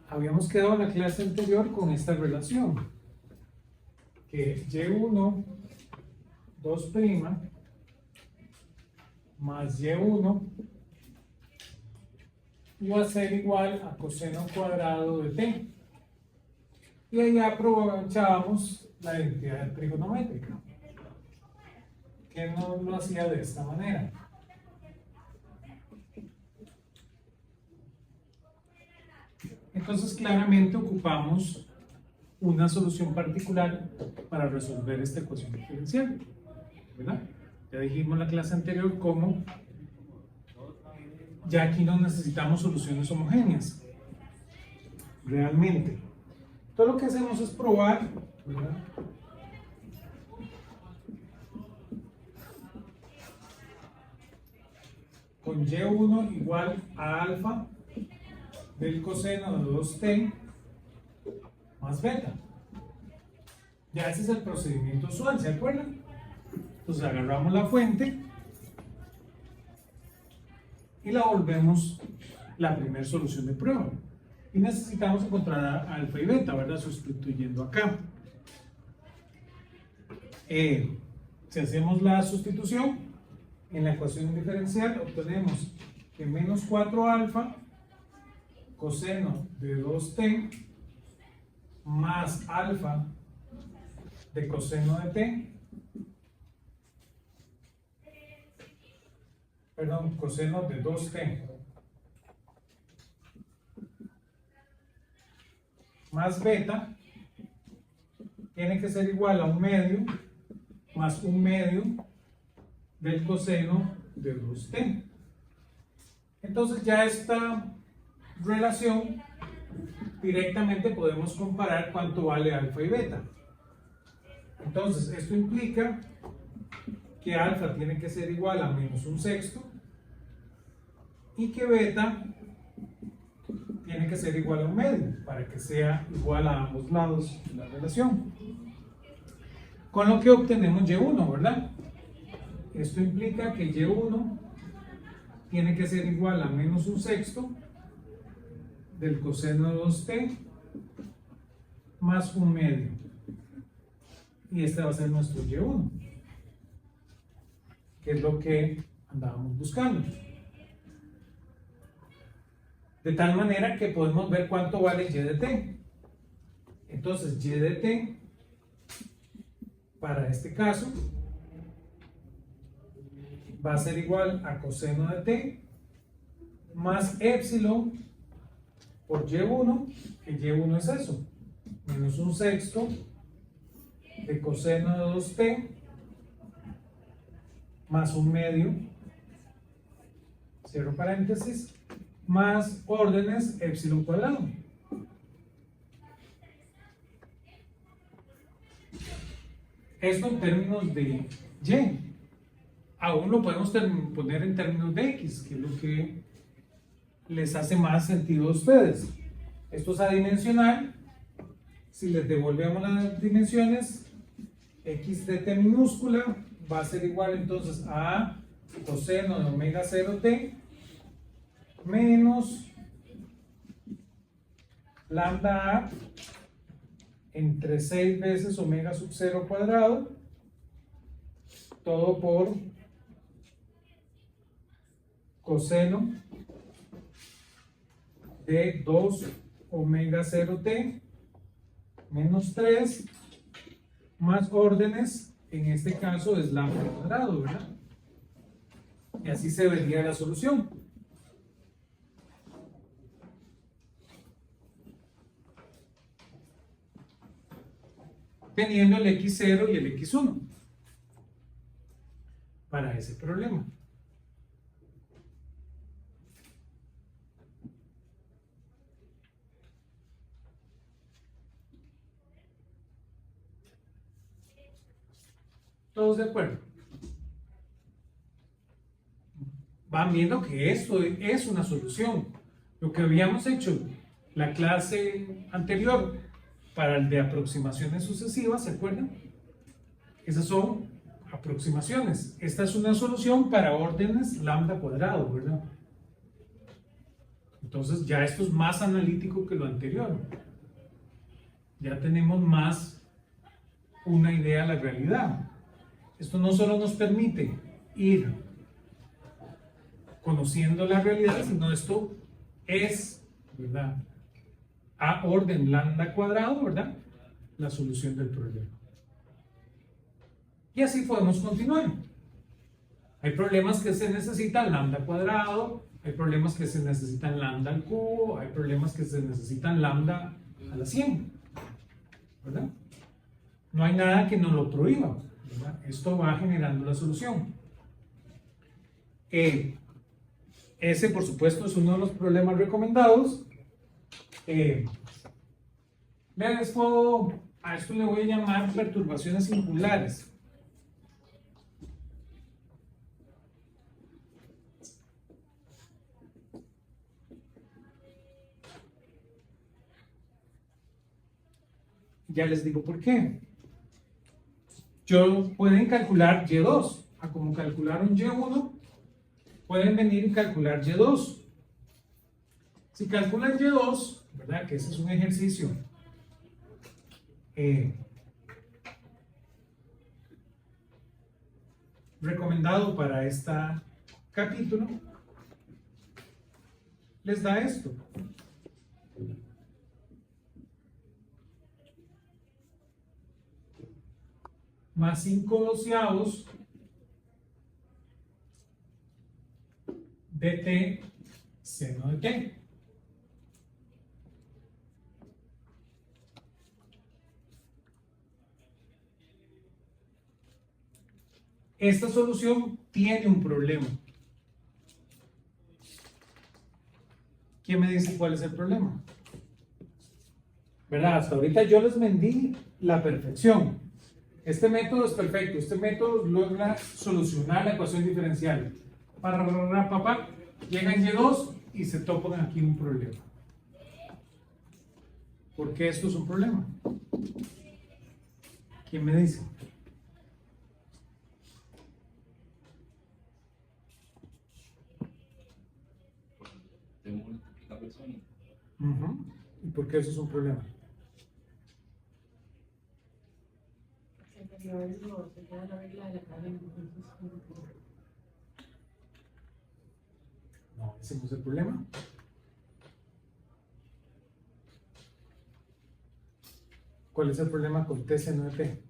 Habíamos quedado en la clase anterior con esta relación, que y1, 2' más y1 iba a ser igual a coseno cuadrado de t. Y ahí aprovechábamos la identidad trigonométrica, que nos lo hacía de esta manera. Entonces claramente ocupamos una solución particular para resolver esta ecuación diferencial, ¿verdad? Ya dijimos en la clase anterior cómo ya aquí no necesitamos soluciones homogéneas, realmente. Todo lo que hacemos es probar, ¿verdad? Con y1 igual a alfa del coseno de 2t más beta. Ya ese es el procedimiento usual, ¿se acuerdan? Entonces agarramos la fuente y la volvemos la primera solución de prueba. Y necesitamos encontrar alfa y beta, ¿verdad? Sustituyendo acá. Si hacemos la sustitución en la ecuación diferencial, obtenemos que menos 4 alfa coseno de 2t más alfa de coseno de t, perdón, coseno de 2t más beta tiene que ser igual a 1 medio más 1 medio del coseno de 2t. Entonces ya esta relación directamente podemos comparar cuánto vale alfa y beta. Entonces esto implica que alfa tiene que ser igual a menos 1/6 y que beta tiene que ser igual a 1 medio para que sea igual a ambos lados de la relación. Con lo que obtenemos y1, ¿verdad? Esto implica que y1 tiene que ser igual a menos 1/6 del coseno de 2t más 1 medio. Y este va a ser nuestro y1, que es lo que andábamos buscando. De tal manera que podemos ver cuánto vale y de t. Entonces y de t, para este caso, va a ser igual a coseno de t más épsilon por y1, que y1 es eso, menos 1/6 de coseno de 2t más 1 medio, cierro paréntesis, más órdenes épsilon cuadrado. Esto en términos de y. Aún lo podemos poner en términos de x, que es lo que les hace más sentido a ustedes. Esto es adimensional. Si les devolvemos las dimensiones, x de t minúscula va a ser igual entonces a coseno de omega 0t menos lambda a entre 6 veces omega sub 0 cuadrado, todo por coseno de 2 omega 0t menos 3 más órdenes, en este caso es lambda cuadrado, ¿verdad? Y así se vería la solución. Teniendo el x0 y el x1 para ese problema. ¿Todos de acuerdo? Van viendo que esto es una solución. Lo que habíamos hecho la clase anterior para el de aproximaciones sucesivas, ¿se acuerdan? Esas son aproximaciones. Esta es una solución para órdenes lambda cuadrado, ¿verdad? Entonces ya esto es más analítico que lo anterior. Ya tenemos más una idea de la realidad. Esto no solo nos permite ir conociendo la realidad, sino esto es, ¿verdad?, a orden lambda cuadrado, ¿verdad?, la solución del problema. Y así podemos continuar. Hay problemas que se necesitan lambda cuadrado, hay problemas que se necesitan lambda al cubo, hay problemas que se necesitan lambda a la 100, ¿verdad? No hay nada que nos lo prohíba, ¿verdad? Esto va generando la solución. Ese, por supuesto, es uno de los problemas recomendados. Vean, a esto le voy a llamar perturbaciones singulares. Ya les digo por qué. Pueden calcular Y2, a como calcularon Y1, pueden venir y calcular Y2. Si calculan Y2, ¿verdad?, que ese es un ejercicio recomendado para este capítulo, les da esto. Más 5 doceavos de t seno de t. Esta solución tiene un problema. ¿Quién me dice cuál es el problema? ¿Verdad? Hasta ahorita yo les vendí la perfección. Este método es perfecto. Este método logra solucionar la ecuación diferencial. Llegan Y2 y se topan aquí un problema. ¿Por qué esto es un problema? ¿Quién me dice? ¿Y por qué eso es un problema? No, ese no es el problema. ¿Cuál es el problema con T seno de T?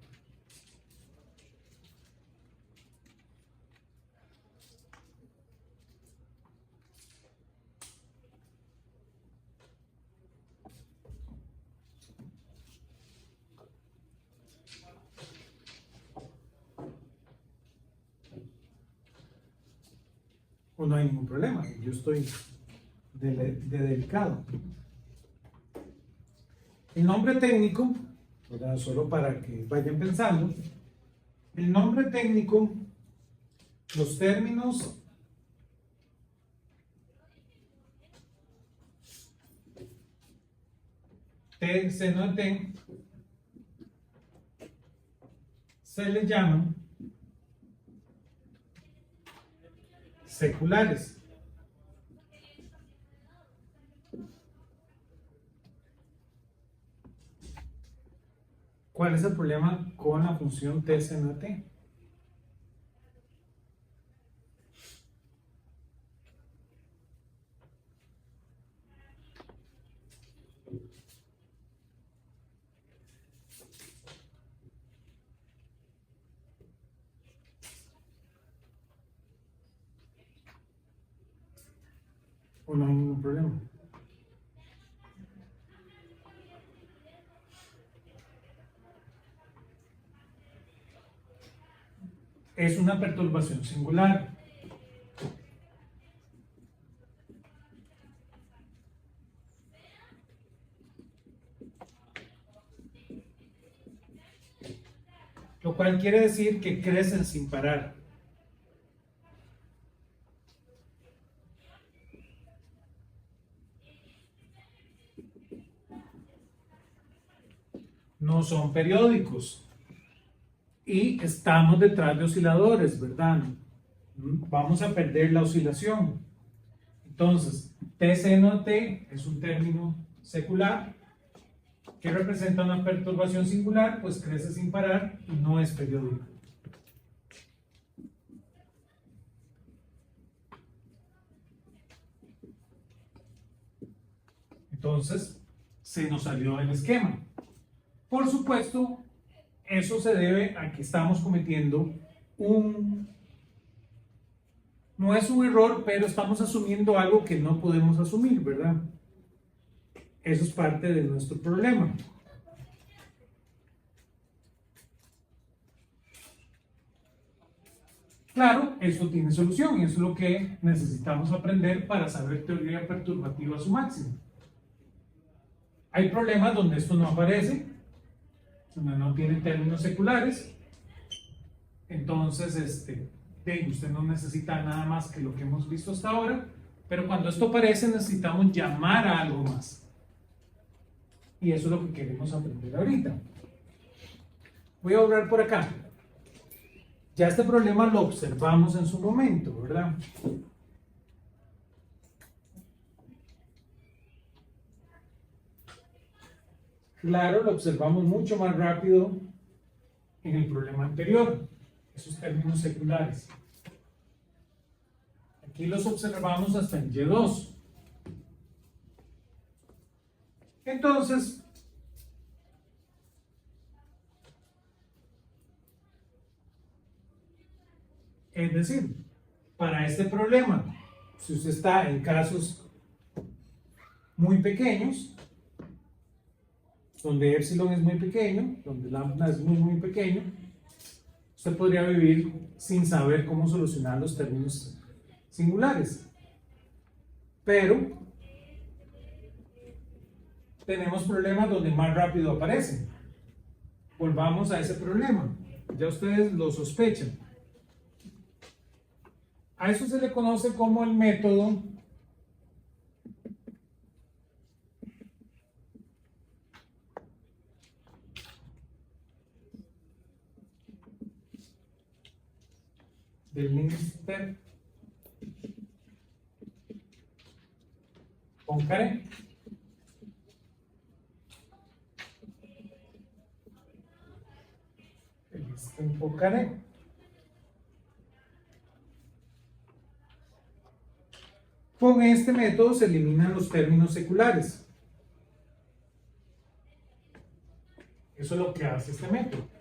O no hay ningún problema, yo estoy de delicado. El nombre técnico, ¿verdad?, solo para que vayan pensando, el nombre técnico, los términos T seno de T se le llaman seculares. ¿Cuál es el problema con la función T seno de T? ¿O no hay ningún problema? Es una perturbación singular. Lo cual quiere decir que crecen sin parar. No son periódicos. Y estamos detrás de osciladores, ¿verdad? Vamos a perder la oscilación. Entonces, T seno T es un término secular que representa una perturbación singular, pues crece sin parar y no es periódico. Entonces, se nos salió el esquema. Por supuesto, eso se debe a que estamos cometiendo no es un error, pero estamos asumiendo algo que no podemos asumir, ¿verdad? Eso es parte de nuestro problema. Claro, eso tiene solución y eso es lo que necesitamos aprender para saber teoría perturbativa a su máximo. Hay problemas donde esto no aparece, donde no tiene términos seculares. Entonces, usted no necesita nada más que lo que hemos visto hasta ahora, pero cuando esto aparece necesitamos llamar a algo más. Y eso es lo que queremos aprender ahorita. Voy a borrar por acá. Ya este problema lo observamos en su momento, ¿verdad? Claro, lo observamos mucho más rápido en el problema anterior, esos términos seculares. Aquí los observamos hasta en Y2. Entonces, es decir, para este problema, si usted está en casos muy pequeños, donde epsilon es muy pequeño, donde lambda es muy pequeño, usted podría vivir sin saber cómo solucionar los términos singulares. Pero tenemos problemas donde más rápido aparecen. Volvamos a ese problema. Ya ustedes lo sospechan. A eso se le conoce como el método del Minster-Poincaré. El Minster-Poincaré. Con este método se eliminan los términos seculares. Eso es lo que hace este método.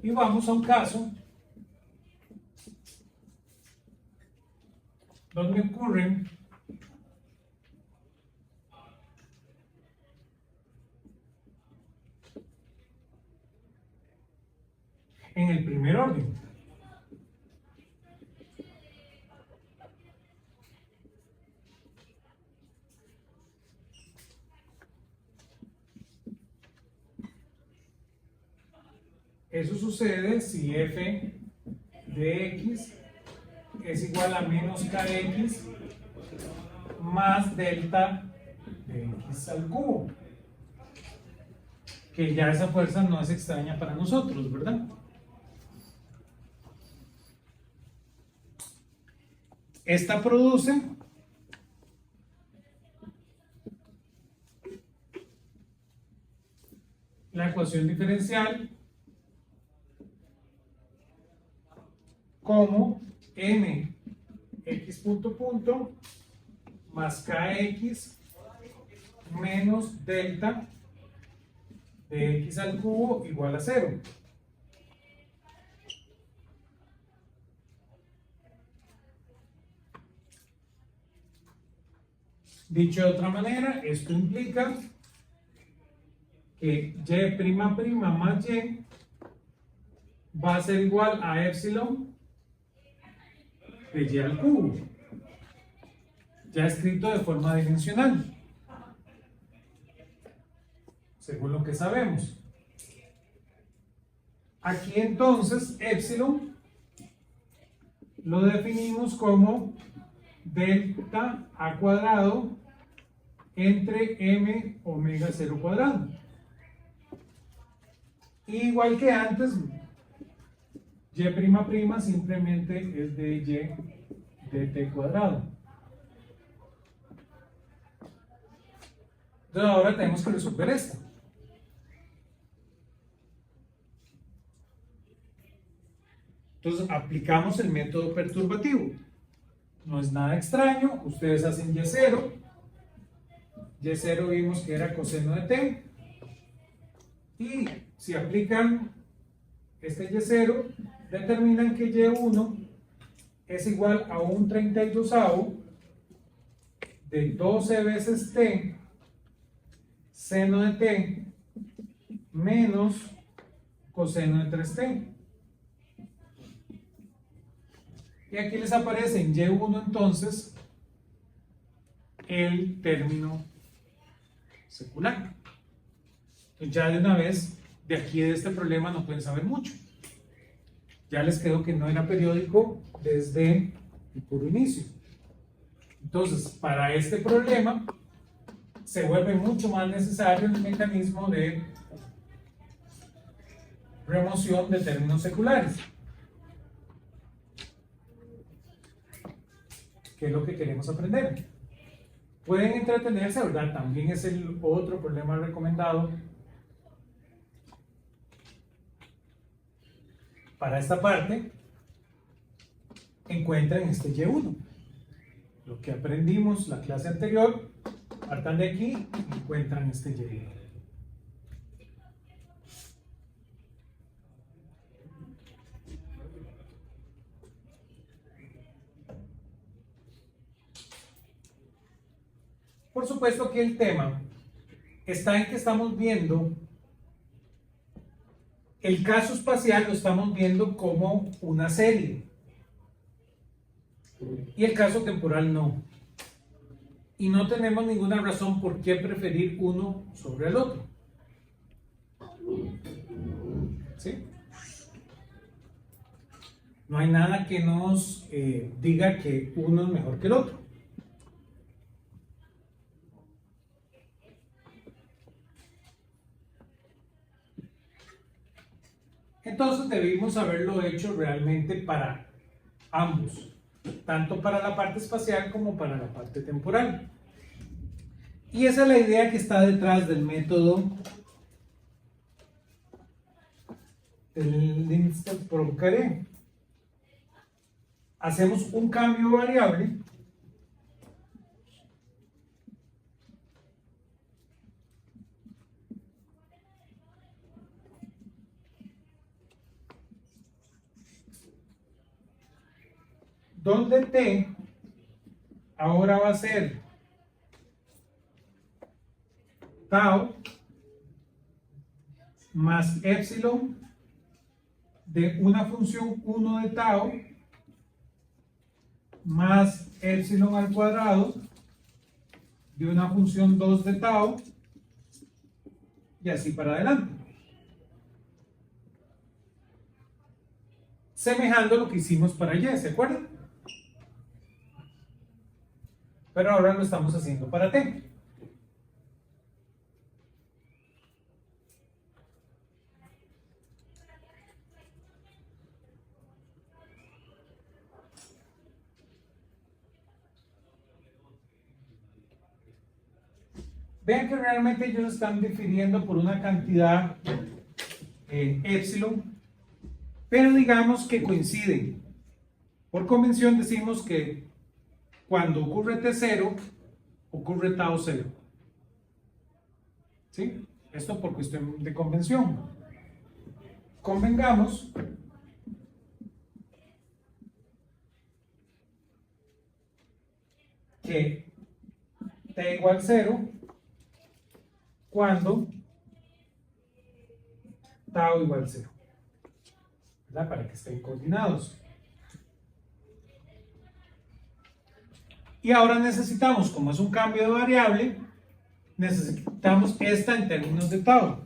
Y vamos a un caso donde ocurren en el primer orden. Eso sucede si f de x es igual a menos kx más delta de x al cubo. Que ya esa fuerza no es extraña para nosotros, ¿verdad? Esta produce la ecuación diferencial como m x punto punto más kx menos delta de x al cubo igual a 0. Dicho de otra manera, esto implica que y' más y va a ser igual a epsilon de y al cubo, ya escrito de forma dimensional, según lo que sabemos. Aquí entonces epsilon lo definimos como delta a cuadrado entre m omega 0 cuadrado. Igual que antes, y' simplemente es de y de t cuadrado. Entonces ahora tenemos que resolver esto. Entonces aplicamos el método perturbativo. No es nada extraño, ustedes hacen y0. Y0 vimos que era coseno de t. Y si aplican este y0, determinan que y1 es igual a un 32avo de 12 veces t seno de t menos coseno de 3t. Y aquí les aparece en y1 entonces el término secular. Entonces ya de una vez, de aquí de este problema no pueden saber mucho. Ya les quedó que no era periódico desde el puro inicio. Entonces, para este problema se vuelve mucho más necesario el mecanismo de remoción de términos seculares, que es lo que queremos aprender. Pueden entretenerse, ¿verdad? También es el otro problema recomendado para esta parte. Encuentran este y1. Lo que aprendimos la clase anterior, partan de aquí y encuentran este y1. Por supuesto que el tema está en que estamos viendo el caso espacial, lo estamos viendo como una serie y el caso temporal no, y no tenemos ninguna razón por qué preferir uno sobre el otro. ¿Sí? No hay nada que nos diga que uno es mejor que el otro. Entonces debimos haberlo hecho realmente para ambos, tanto para la parte espacial como para la parte temporal. Y esa es la idea que está detrás del método del Linstedt-Poincaré. Hacemos un cambio variable donde t ahora va a ser tau más epsilon de una función 1 de tau más epsilon al cuadrado de una función 2 de tau y así para adelante. Semejando lo que hicimos para y, ¿se acuerdan? Pero ahora lo estamos haciendo para t. Vean que realmente ellos están difiriendo por una cantidad epsilon, pero digamos que coinciden. Por convención decimos que cuando ocurre T0, ocurre tau 0. ¿Sí? Esto por cuestión de convención. Convengamos que T igual 0 cuando tau igual 0. ¿Verdad? Para que estén coordinados. Y ahora necesitamos, como es un cambio de variable, necesitamos esta en términos de tau.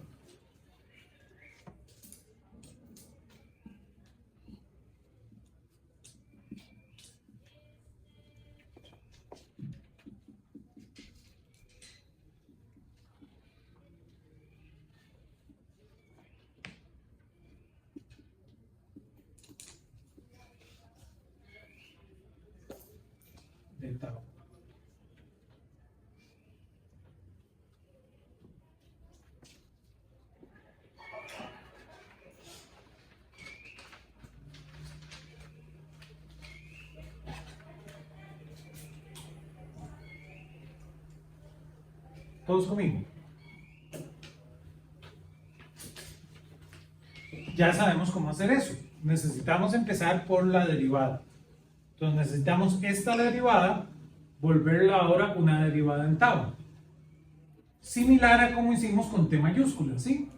de tau. ¿Todos conmigo? Ya sabemos cómo hacer eso. Necesitamos empezar por la derivada. Entonces necesitamos esta derivada, volverla ahora una derivada en tau. Similar a como hicimos con T mayúscula, ¿sí?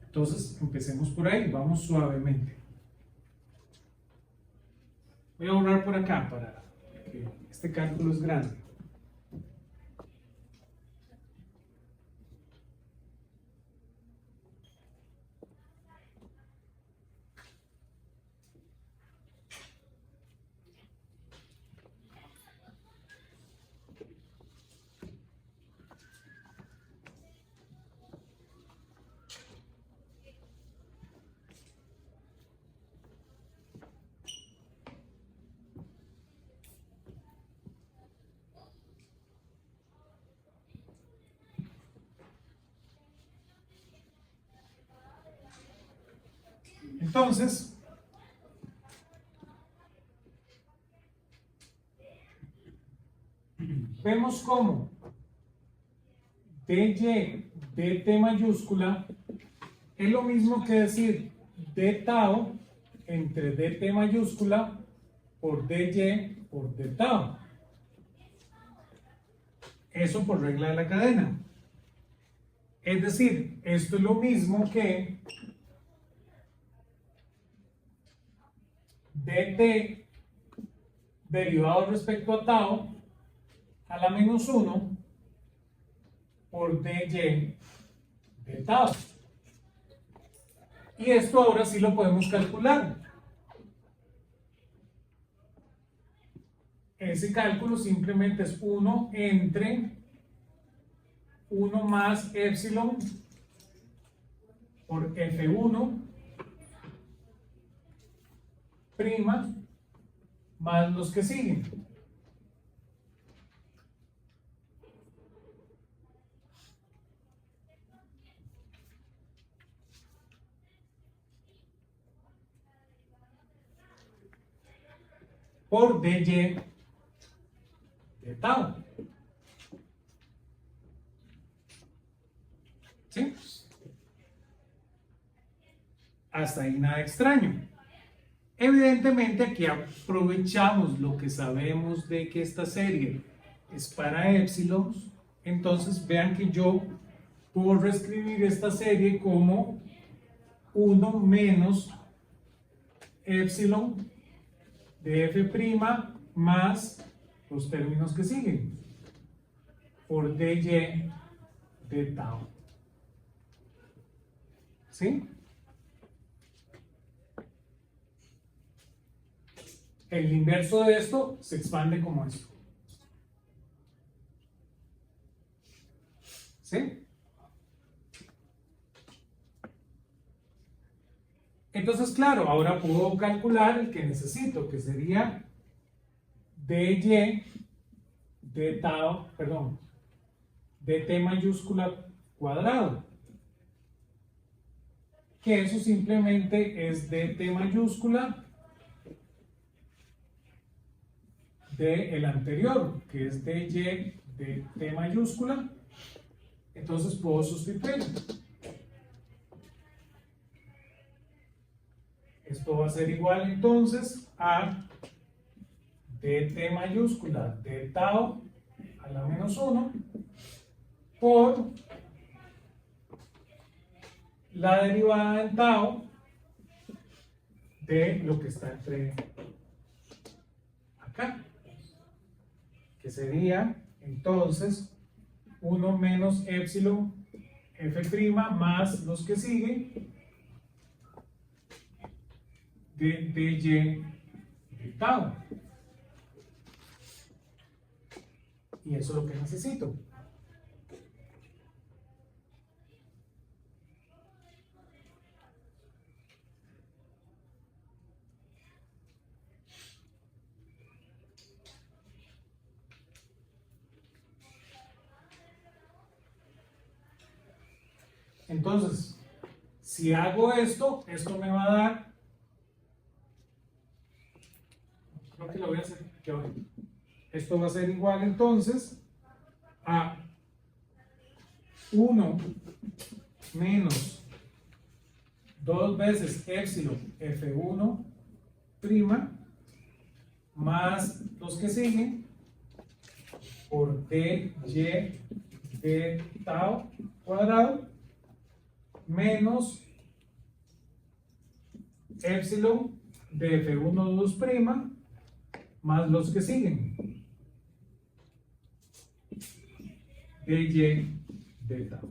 Entonces empecemos por ahí, vamos suavemente. Voy a borrar por acá para que este cálculo es grande. Entonces, vemos cómo dy dt mayúscula es lo mismo que decir d tau entre dt mayúscula por dy por d tau. Eso por regla de la cadena. Es decir, esto es lo mismo que dt derivado respecto a tau a la menos 1 por dy de tau. Y esto ahora sí lo podemos calcular. Ese cálculo simplemente es 1 entre 1 más epsilon por F1 prima más los que siguen. Por dy de tau. ¿Sí? Hasta ahí nada extraño. Evidentemente aquí aprovechamos lo que sabemos de que esta serie es para épsilon. Entonces vean que yo puedo reescribir esta serie como 1 menos épsilon de f' más los términos que siguen por dy de tau. ¿Sí? El inverso de esto se expande como esto. ¿Sí? Entonces, claro, ahora puedo calcular el que necesito, que sería dy de tau, perdón, dt mayúscula cuadrado. Que eso simplemente es dt mayúscula de el anterior, que es dy de t mayúscula. Entonces puedo sustituir. Esto va a ser igual entonces a dt mayúscula de tau a la menos 1 por la derivada en tau de lo que está entre acá, que sería entonces 1 menos epsilon f' más los que siguen de dy de tau. Y eso es lo que necesito. Entonces, si hago esto, esto me va a dar, creo que lo voy a hacer, esto va a ser igual entonces a 1 menos 2 veces epsilon F1' más los que siguen por dy de tau cuadrado menos epsilon de F1' más los que siguen dy de tau.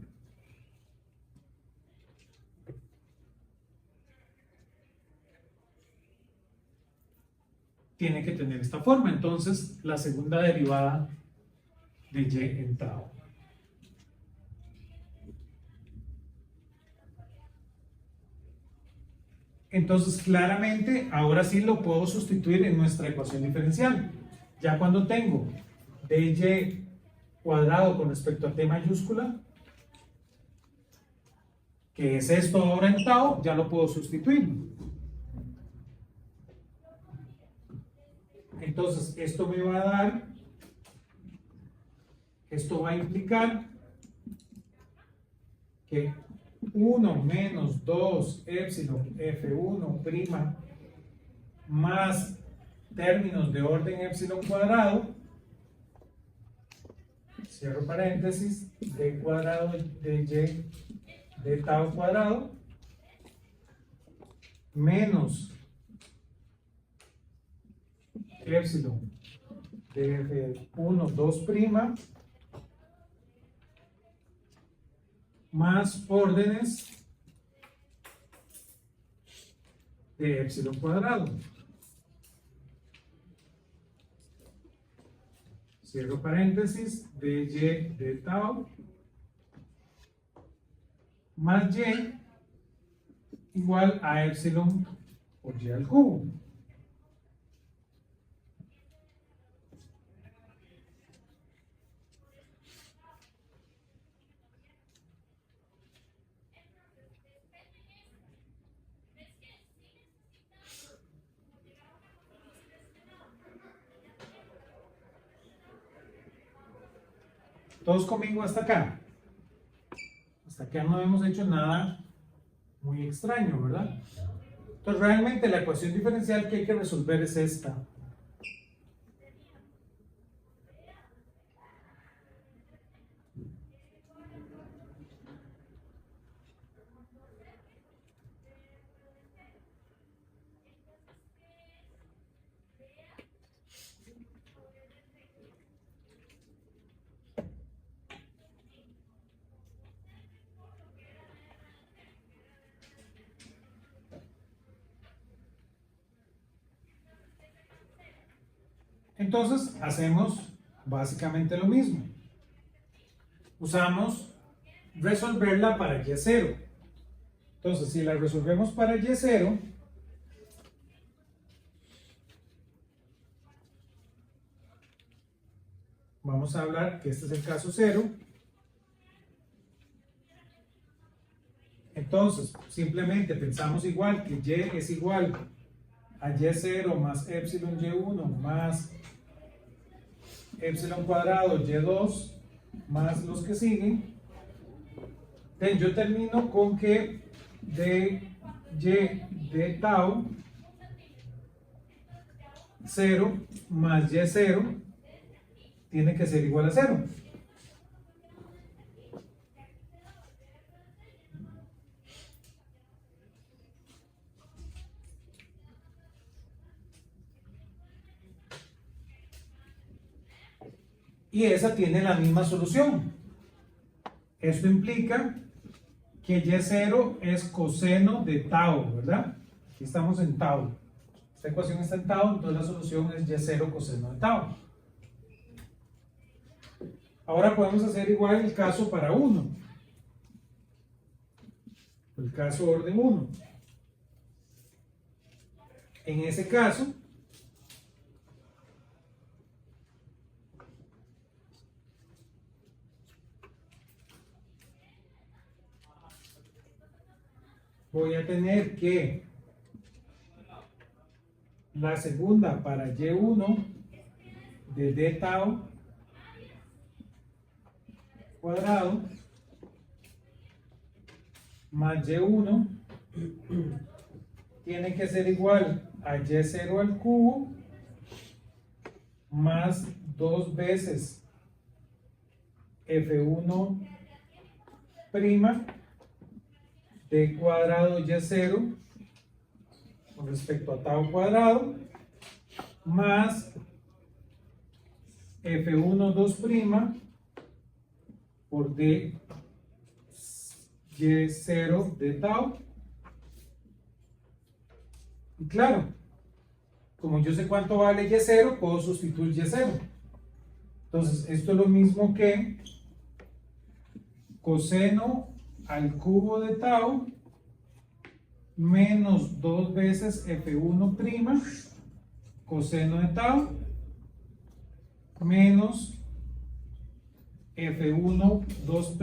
Tiene que tener esta forma, entonces la segunda derivada de y en tau. Entonces claramente ahora sí lo puedo sustituir en nuestra ecuación diferencial. Ya cuando tengo dy cuadrado con respecto a t mayúscula, que es esto ahora en tau, ya lo puedo sustituir. Entonces esto me va a dar, esto va a implicar que 1 menos 2 epsilon F1' más términos de orden epsilon cuadrado, cierro paréntesis, d cuadrado de y de tau cuadrado, menos epsilon de F1 2' más órdenes de epsilon cuadrado. Cierro paréntesis, de y de tau más y igual a epsilon por y al cubo. Todos conmigo hasta acá. Hasta acá no hemos hecho nada muy extraño, ¿verdad? Entonces realmente la ecuación diferencial que hay que resolver es esta. Entonces hacemos básicamente lo mismo. Usamos resolverla para y0. Entonces si la resolvemos para y0, vamos a hablar que este es el caso 0. Entonces simplemente pensamos igual que y es igual a y0 más epsilon y1 más epsilon cuadrado y2 más los que siguen. Yo termino con que de y de tau 0 más y0 tiene que ser igual a 0. Y esa tiene la misma solución. Esto implica que y0 es coseno de tau, ¿verdad? Aquí estamos en tau. Esta ecuación está en tau, entonces la solución es y0 coseno de tau. Ahora podemos hacer igual el caso para 1. El caso orden 1. En ese caso, voy a tener que la segunda para y1 de d tau cuadrado más y1 tiene que ser igual a y0 al cubo más 2 veces f1' d cuadrado y0 con respecto a tau cuadrado más f1 2' por d y0 de tau. Y claro, como yo sé cuánto vale y0, puedo sustituir y0. Entonces, esto es lo mismo que coseno al cubo de tau menos 2 veces f1' coseno de tau menos f1 2'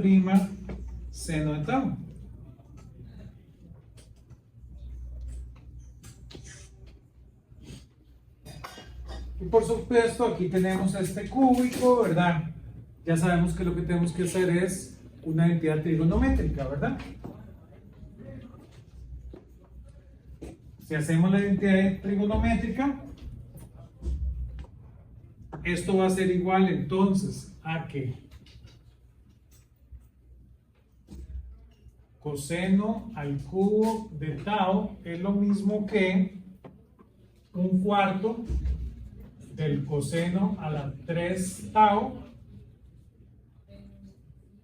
seno de tau. Y por supuesto aquí tenemos este cúbico, ¿verdad? Ya sabemos que lo que tenemos que hacer es una identidad trigonométrica, ¿verdad? Si hacemos la identidad trigonométrica, esto va a ser igual entonces a que coseno al cubo de tau es lo mismo que 1/4 del coseno a la 3 tau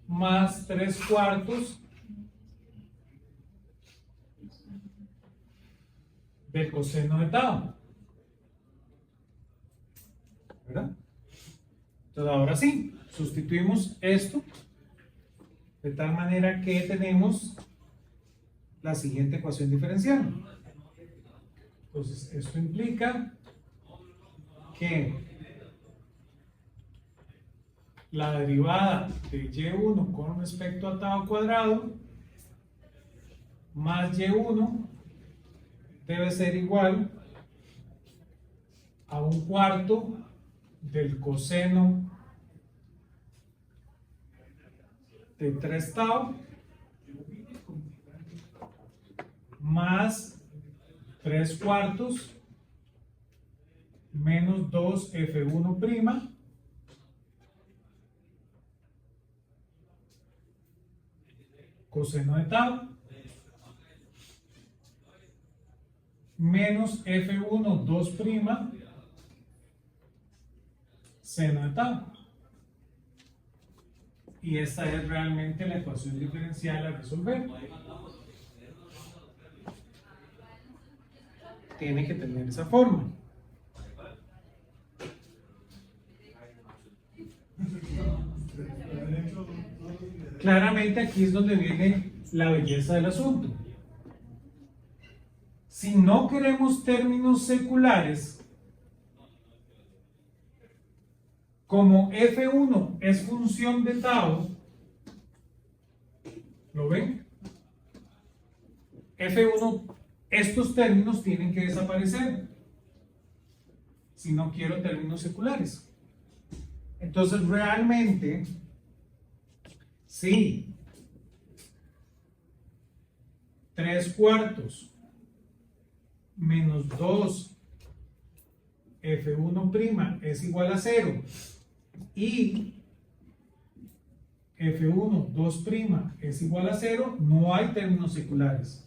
más 3/4 del coseno de tau, ¿verdad? Entonces ahora sí, sustituimos esto de tal manera que tenemos la siguiente ecuación diferencial. Entonces esto implica que la derivada de y1 con respecto a tau cuadrado más y1 debe ser igual a 1/4 del coseno de 3 tau más 3/4 menos 2 f1' coseno de tau menos f1 2' seno de tau. Y esta es realmente la ecuación diferencial a resolver. Tiene que tener esa forma. Claramente aquí es donde viene la belleza del asunto. Si no queremos términos seculares, como f1 es función de tau, ¿lo ven? f1, estos términos tienen que desaparecer si no quiero términos seculares. Entonces realmente, sí, 3/4 menos 2 f1' es igual a 0 y f1 2' es igual a 0, no hay términos seculares.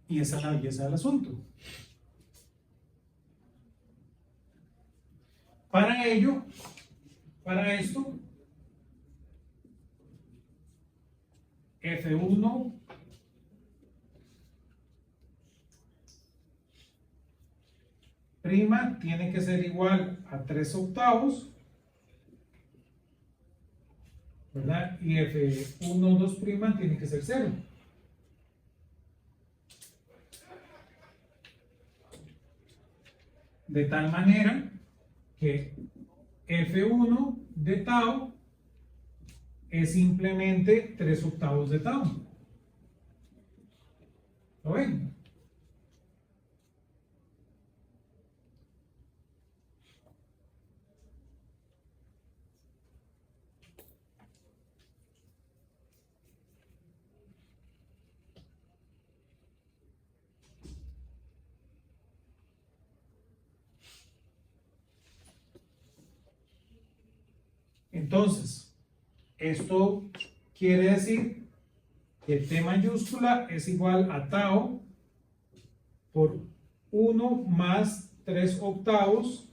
Y esa es la belleza del asunto. Para ello, para esto, F1 prima tiene que ser igual a 3/8, ¿verdad? Y F1 2' tiene que ser 0. de tal manera que F1 de tau es simplemente 3/8 de tau. ¿Lo ven? Entonces, esto quiere decir que T mayúscula es igual a tau por 1 más 3/8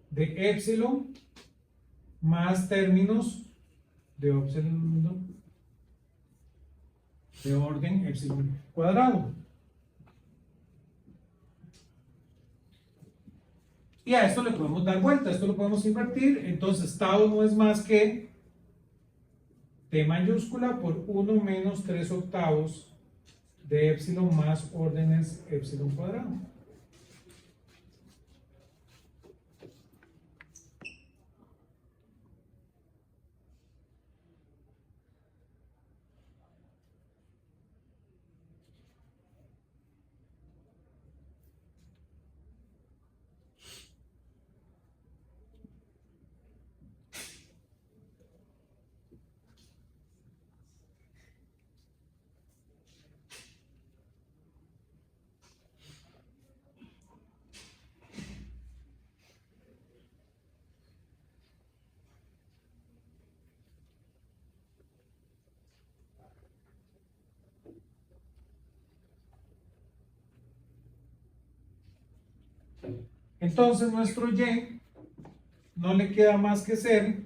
de epsilon más términos de epsilon de orden epsilon cuadrado. Y a esto le podemos dar vuelta, esto lo podemos invertir, entonces tau no es más que T mayúscula por 1 menos 3/8 de epsilon más órdenes epsilon cuadrado. Entonces nuestro y no le queda más que ser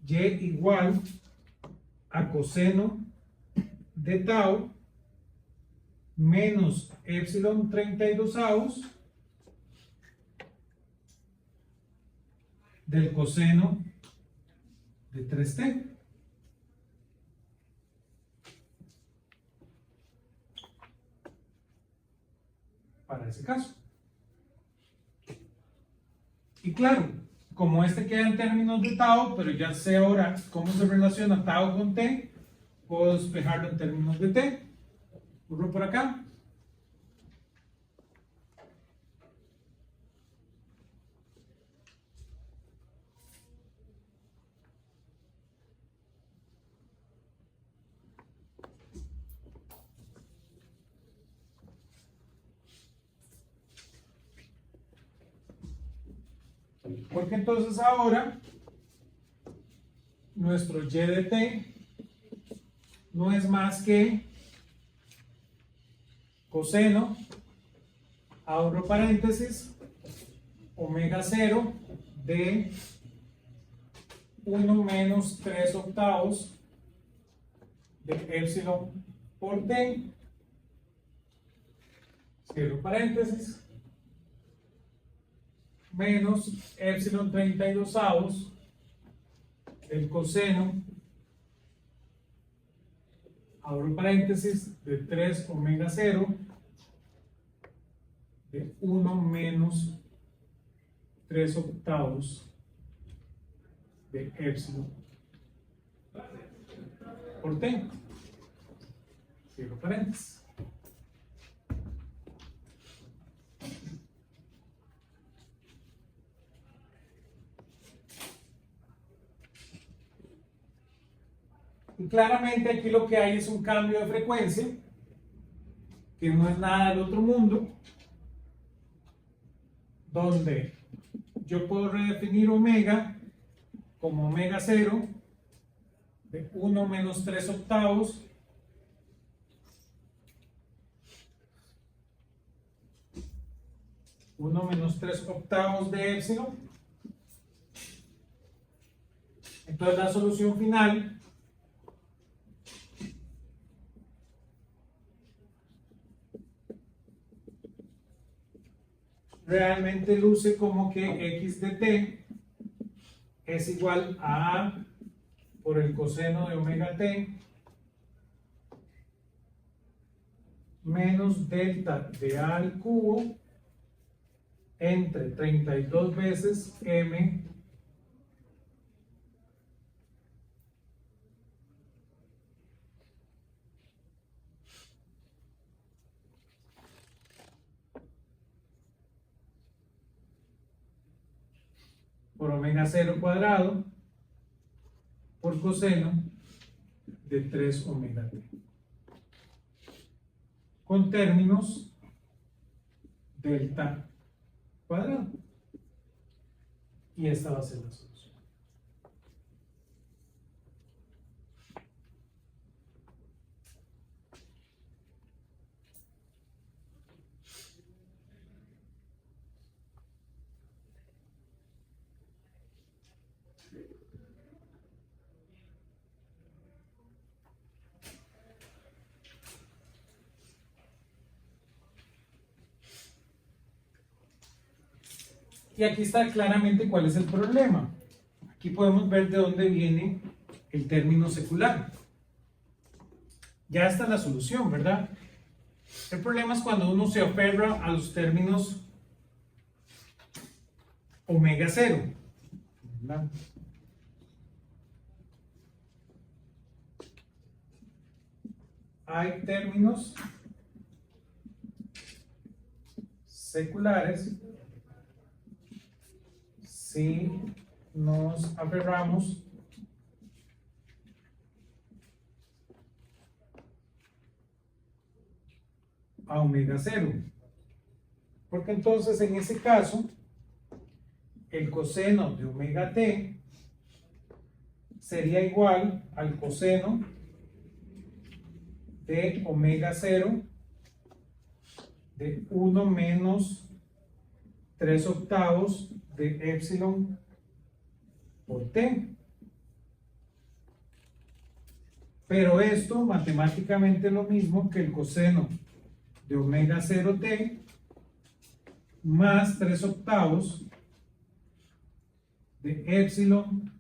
y igual a coseno de tau menos epsilon 32avos del coseno de 3t. Para ese caso. Y claro, como este queda en términos de tau, pero ya sé ahora cómo se relaciona tau con t, puedo despejarlo en términos de t. Corro por acá. Porque entonces ahora nuestro y de t no es más que coseno, abro paréntesis, omega 0 de 1 menos 3/8 de epsilon por t, cierro paréntesis, menos epsilon 32avos del coseno, abro paréntesis, de 3 omega 0 de 1 menos 3/8 de epsilon por t, cierro paréntesis. Y claramente aquí lo que hay es un cambio de frecuencia, que no es nada del otro mundo, donde yo puedo redefinir omega como omega 0 de 1 menos 3/8 1 menos 3/8 de epsilon. Entonces la solución final realmente luce como que x de t es igual a A por el coseno de omega t menos delta de A al cubo entre 32 veces M por omega 0 cuadrado por coseno de 3 omega t, con términos delta cuadrado. Y esta va a ser la solución. Y aquí está claramente cuál es el problema. Aquí podemos ver de dónde viene el término secular. Ya está la solución, ¿verdad? El problema es cuando uno se aferra a los términos omega 0, ¿verdad? Hay términos seculares si nos aferramos a omega 0, porque entonces en ese caso el coseno de omega t sería igual al coseno de omega 0 de 1 menos 3 octavos de epsilon por t. Pero esto matemáticamente es lo mismo que el coseno de omega 0t más 3 octavos de epsilon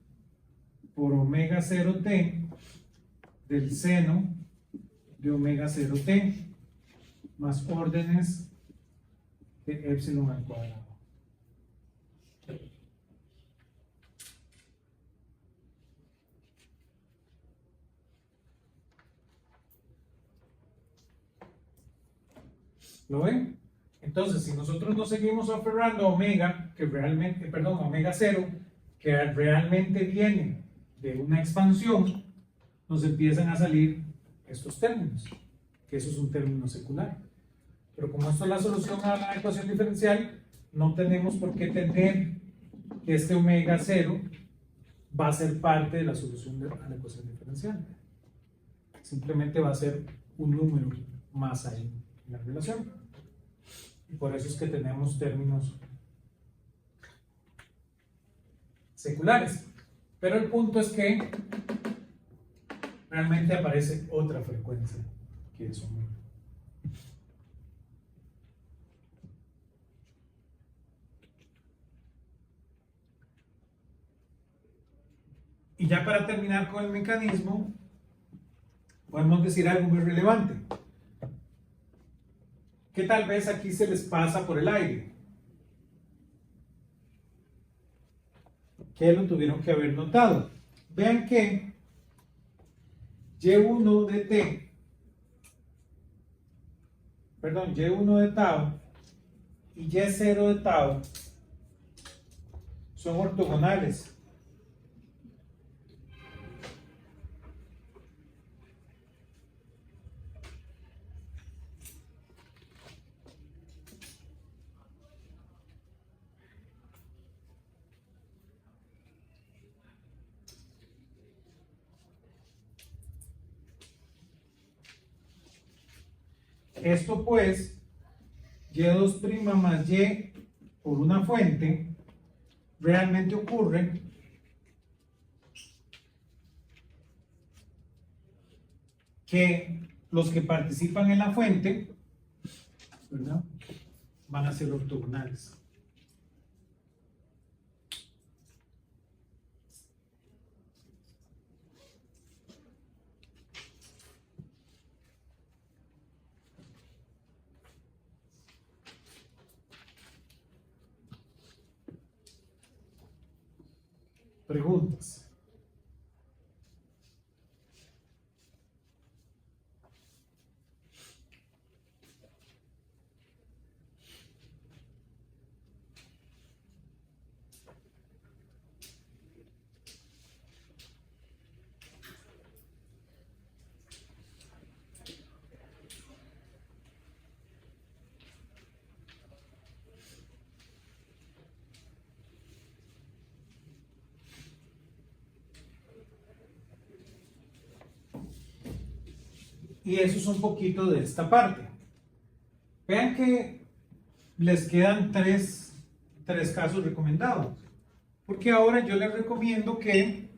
por omega 0t del seno de omega 0t más órdenes de epsilon al cuadrado. ¿Lo ven? Entonces, si nosotros nos seguimos aferrando a omega, que realmente, perdón, omega 0, que realmente viene de una expansión, nos empiezan a salir estos términos, que eso es un término secular. Pero como esto es la solución a la ecuación diferencial, no tenemos por qué tener que este omega 0 va a ser parte de la solución a la ecuación diferencial. Simplemente va a ser un número más ahí en la relación. Y por eso es que tenemos términos seculares. Pero el punto es que realmente aparece otra frecuencia que es omega. Y ya para terminar con el mecanismo, podemos decir algo muy relevante, que tal vez aquí se les pasa por el aire, que lo tuvieron que haber notado. Vean que Y1 de t, perdón, Y1 de tau y Y0 de tau son ortogonales. Esto pues, Y2' más Y por una fuente, realmente ocurre que los que participan en la fuente, ¿verdad?, van a ser ortogonales. Preguntas. Y eso es un poquito de esta parte. Vean que les quedan tres casos recomendados. Porque ahora yo les recomiendo que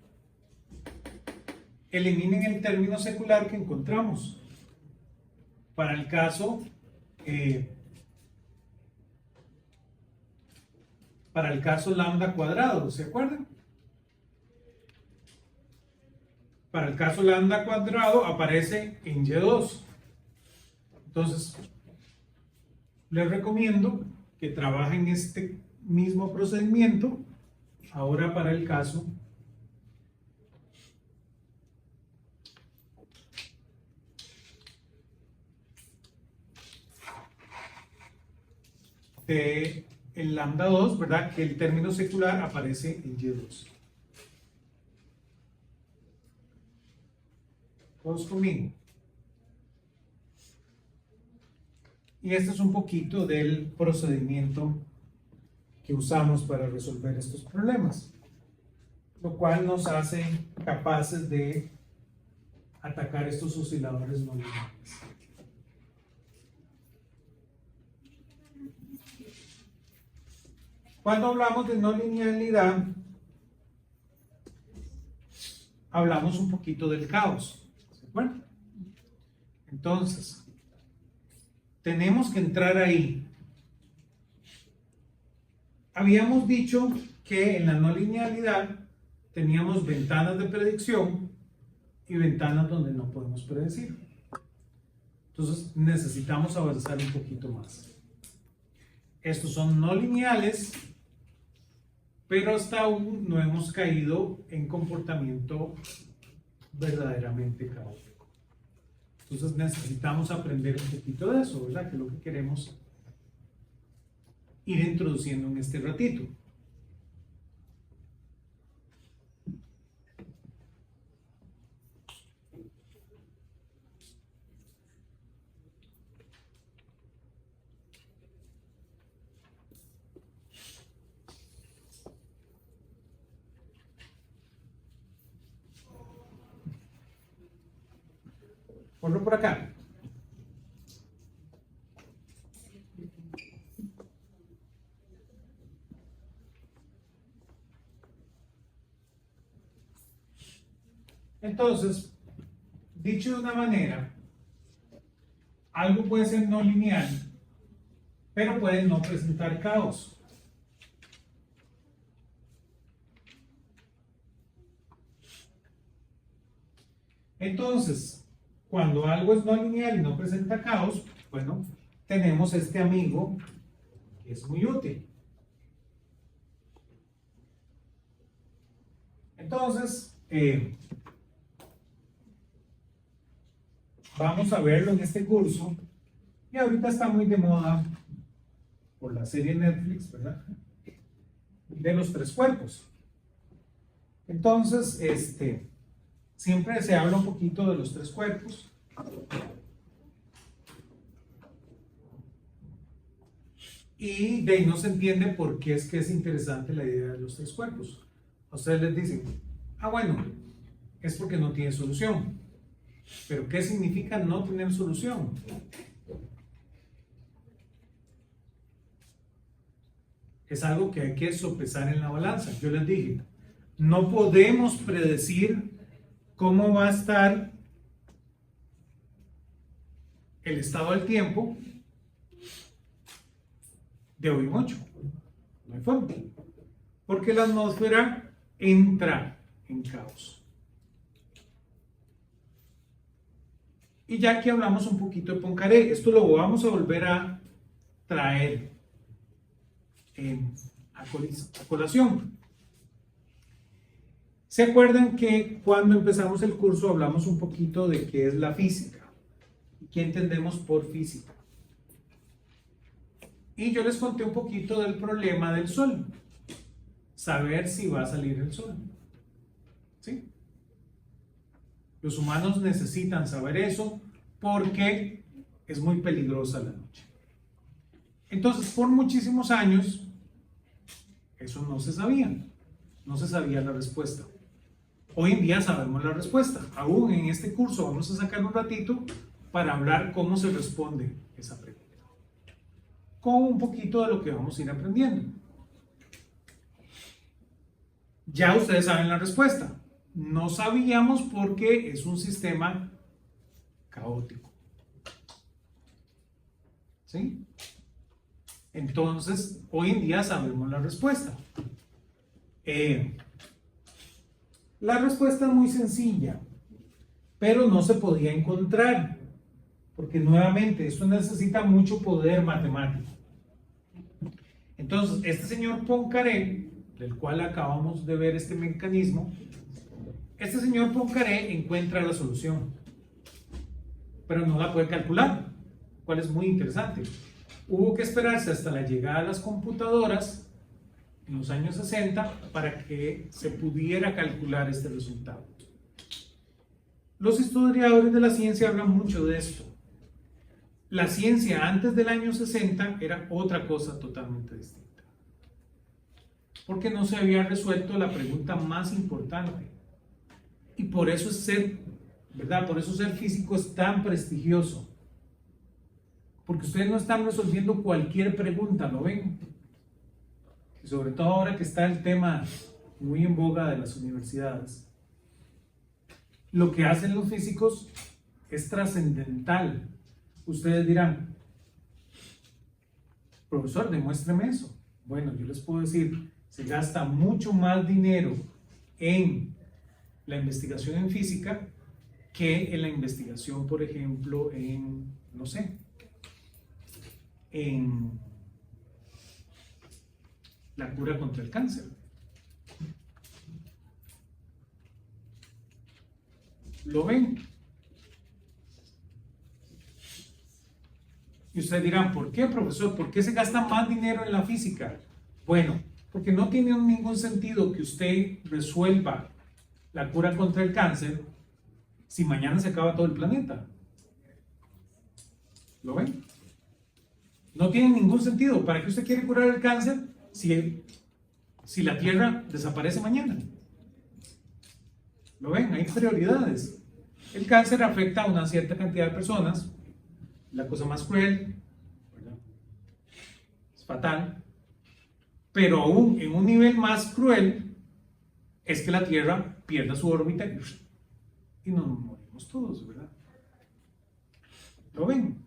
eliminen el término secular que encontramos. Para el caso lambda cuadrado, ¿se acuerdan? Para el caso lambda cuadrado aparece en Y2. Entonces, les recomiendo que trabajen este mismo procedimiento ahora para el caso de el lambda 2, ¿verdad? Que el término secular aparece en Y2. Todos conmigo. Y este es un poquito del procedimiento que usamos para resolver estos problemas, lo cual nos hace capaces de atacar estos osciladores no lineales. Cuando hablamos de no linealidad, hablamos un poquito del caos. ¿Se acuerdan? Entonces, tenemos que entrar ahí. Habíamos dicho que en la no linealidad teníamos ventanas de predicción y ventanas donde no podemos predecir. Entonces necesitamos avanzar un poquito más. Estos son no lineales, pero hasta aún no hemos caído en comportamiento verdaderamente caótico. Entonces necesitamos aprender un poquito de eso, ¿verdad? Que es lo que queremos ir introduciendo en este ratito. Ponlo por acá. Entonces, dicho de una manera, algo puede ser no lineal, pero puede no presentar caos. Entonces, cuando algo es no lineal y no presenta caos, bueno, tenemos este amigo que es muy útil. Entonces, vamos a verlo en este curso. Y ahorita está muy de moda por la serie Netflix, ¿verdad? De los tres cuerpos. Entonces, siempre se habla un poquito de los tres cuerpos. Y de ahí no se entiende por qué es que es interesante la idea de los tres cuerpos. A ustedes les dicen, bueno, es porque no tiene solución. Pero ¿qué significa no tener solución? Es algo que hay que sopesar en la balanza. Yo les dije, no podemos predecir cómo va a estar el estado del tiempo de hoy en 8. No hay forma. Porque la atmósfera entra en caos. Y ya que hablamos un poquito de Poincaré, esto lo vamos a volver a traer a colación. ¿Se acuerdan que cuando empezamos el curso hablamos un poquito de qué es la física? ¿Qué entendemos por física? Y yo les conté un poquito del problema del sol. Saber si va a salir el sol. ¿Sí? Los humanos necesitan saber eso porque es muy peligrosa la noche. Entonces, por muchísimos años, eso no se sabía. No se sabía la respuesta. Hoy en día sabemos la respuesta. Aún en este curso vamos a sacar un ratito para hablar cómo se responde esa pregunta. Con un poquito de lo que vamos a ir aprendiendo. Ya ustedes saben la respuesta. No sabíamos porque es un sistema caótico. ¿Sí? Entonces, hoy en día sabemos la respuesta. La respuesta es muy sencilla, pero no se podía encontrar, porque nuevamente esto necesita mucho poder matemático. Entonces, este señor Poincaré, del cual acabamos de ver este mecanismo, este señor Poincaré encuentra la solución, pero no la puede calcular, cual es muy interesante. Hubo que esperarse hasta la llegada de las computadoras en los años 60 para que se pudiera calcular este resultado. Los historiadores de la ciencia hablan mucho de esto. La ciencia antes del año 60 era otra cosa totalmente distinta, porque no se había resuelto la pregunta más importante, y por eso ¿verdad? Por eso ser físico es tan prestigioso, porque ustedes no están resolviendo cualquier pregunta, ¿lo ven? Y sobre todo ahora que está el tema muy en boga de las universidades, lo que hacen los físicos es trascendental. Ustedes dirán, profesor, demuéstreme eso. Bueno, yo les puedo decir, se gasta mucho más dinero en la investigación en física que en la investigación, por ejemplo, en, no sé, en la cura contra el cáncer. ¿Lo ven? Y ustedes dirán, ¿por qué, profesor? ¿Por qué se gasta más dinero en la física? Bueno, porque no tiene ningún sentido que usted resuelva la cura contra el cáncer si mañana se acaba todo el planeta. ¿Lo ven? No tiene ningún sentido. ¿Para qué usted quiere curar el cáncer si la Tierra desaparece mañana? ¿Lo ven? Hay prioridades. El cáncer afecta a una cierta cantidad de personas. La cosa más cruel, ¿verdad? Es fatal. Pero aún en un nivel más cruel es que la Tierra pierda su órbita y nos morimos todos, ¿verdad? ¿Lo ven?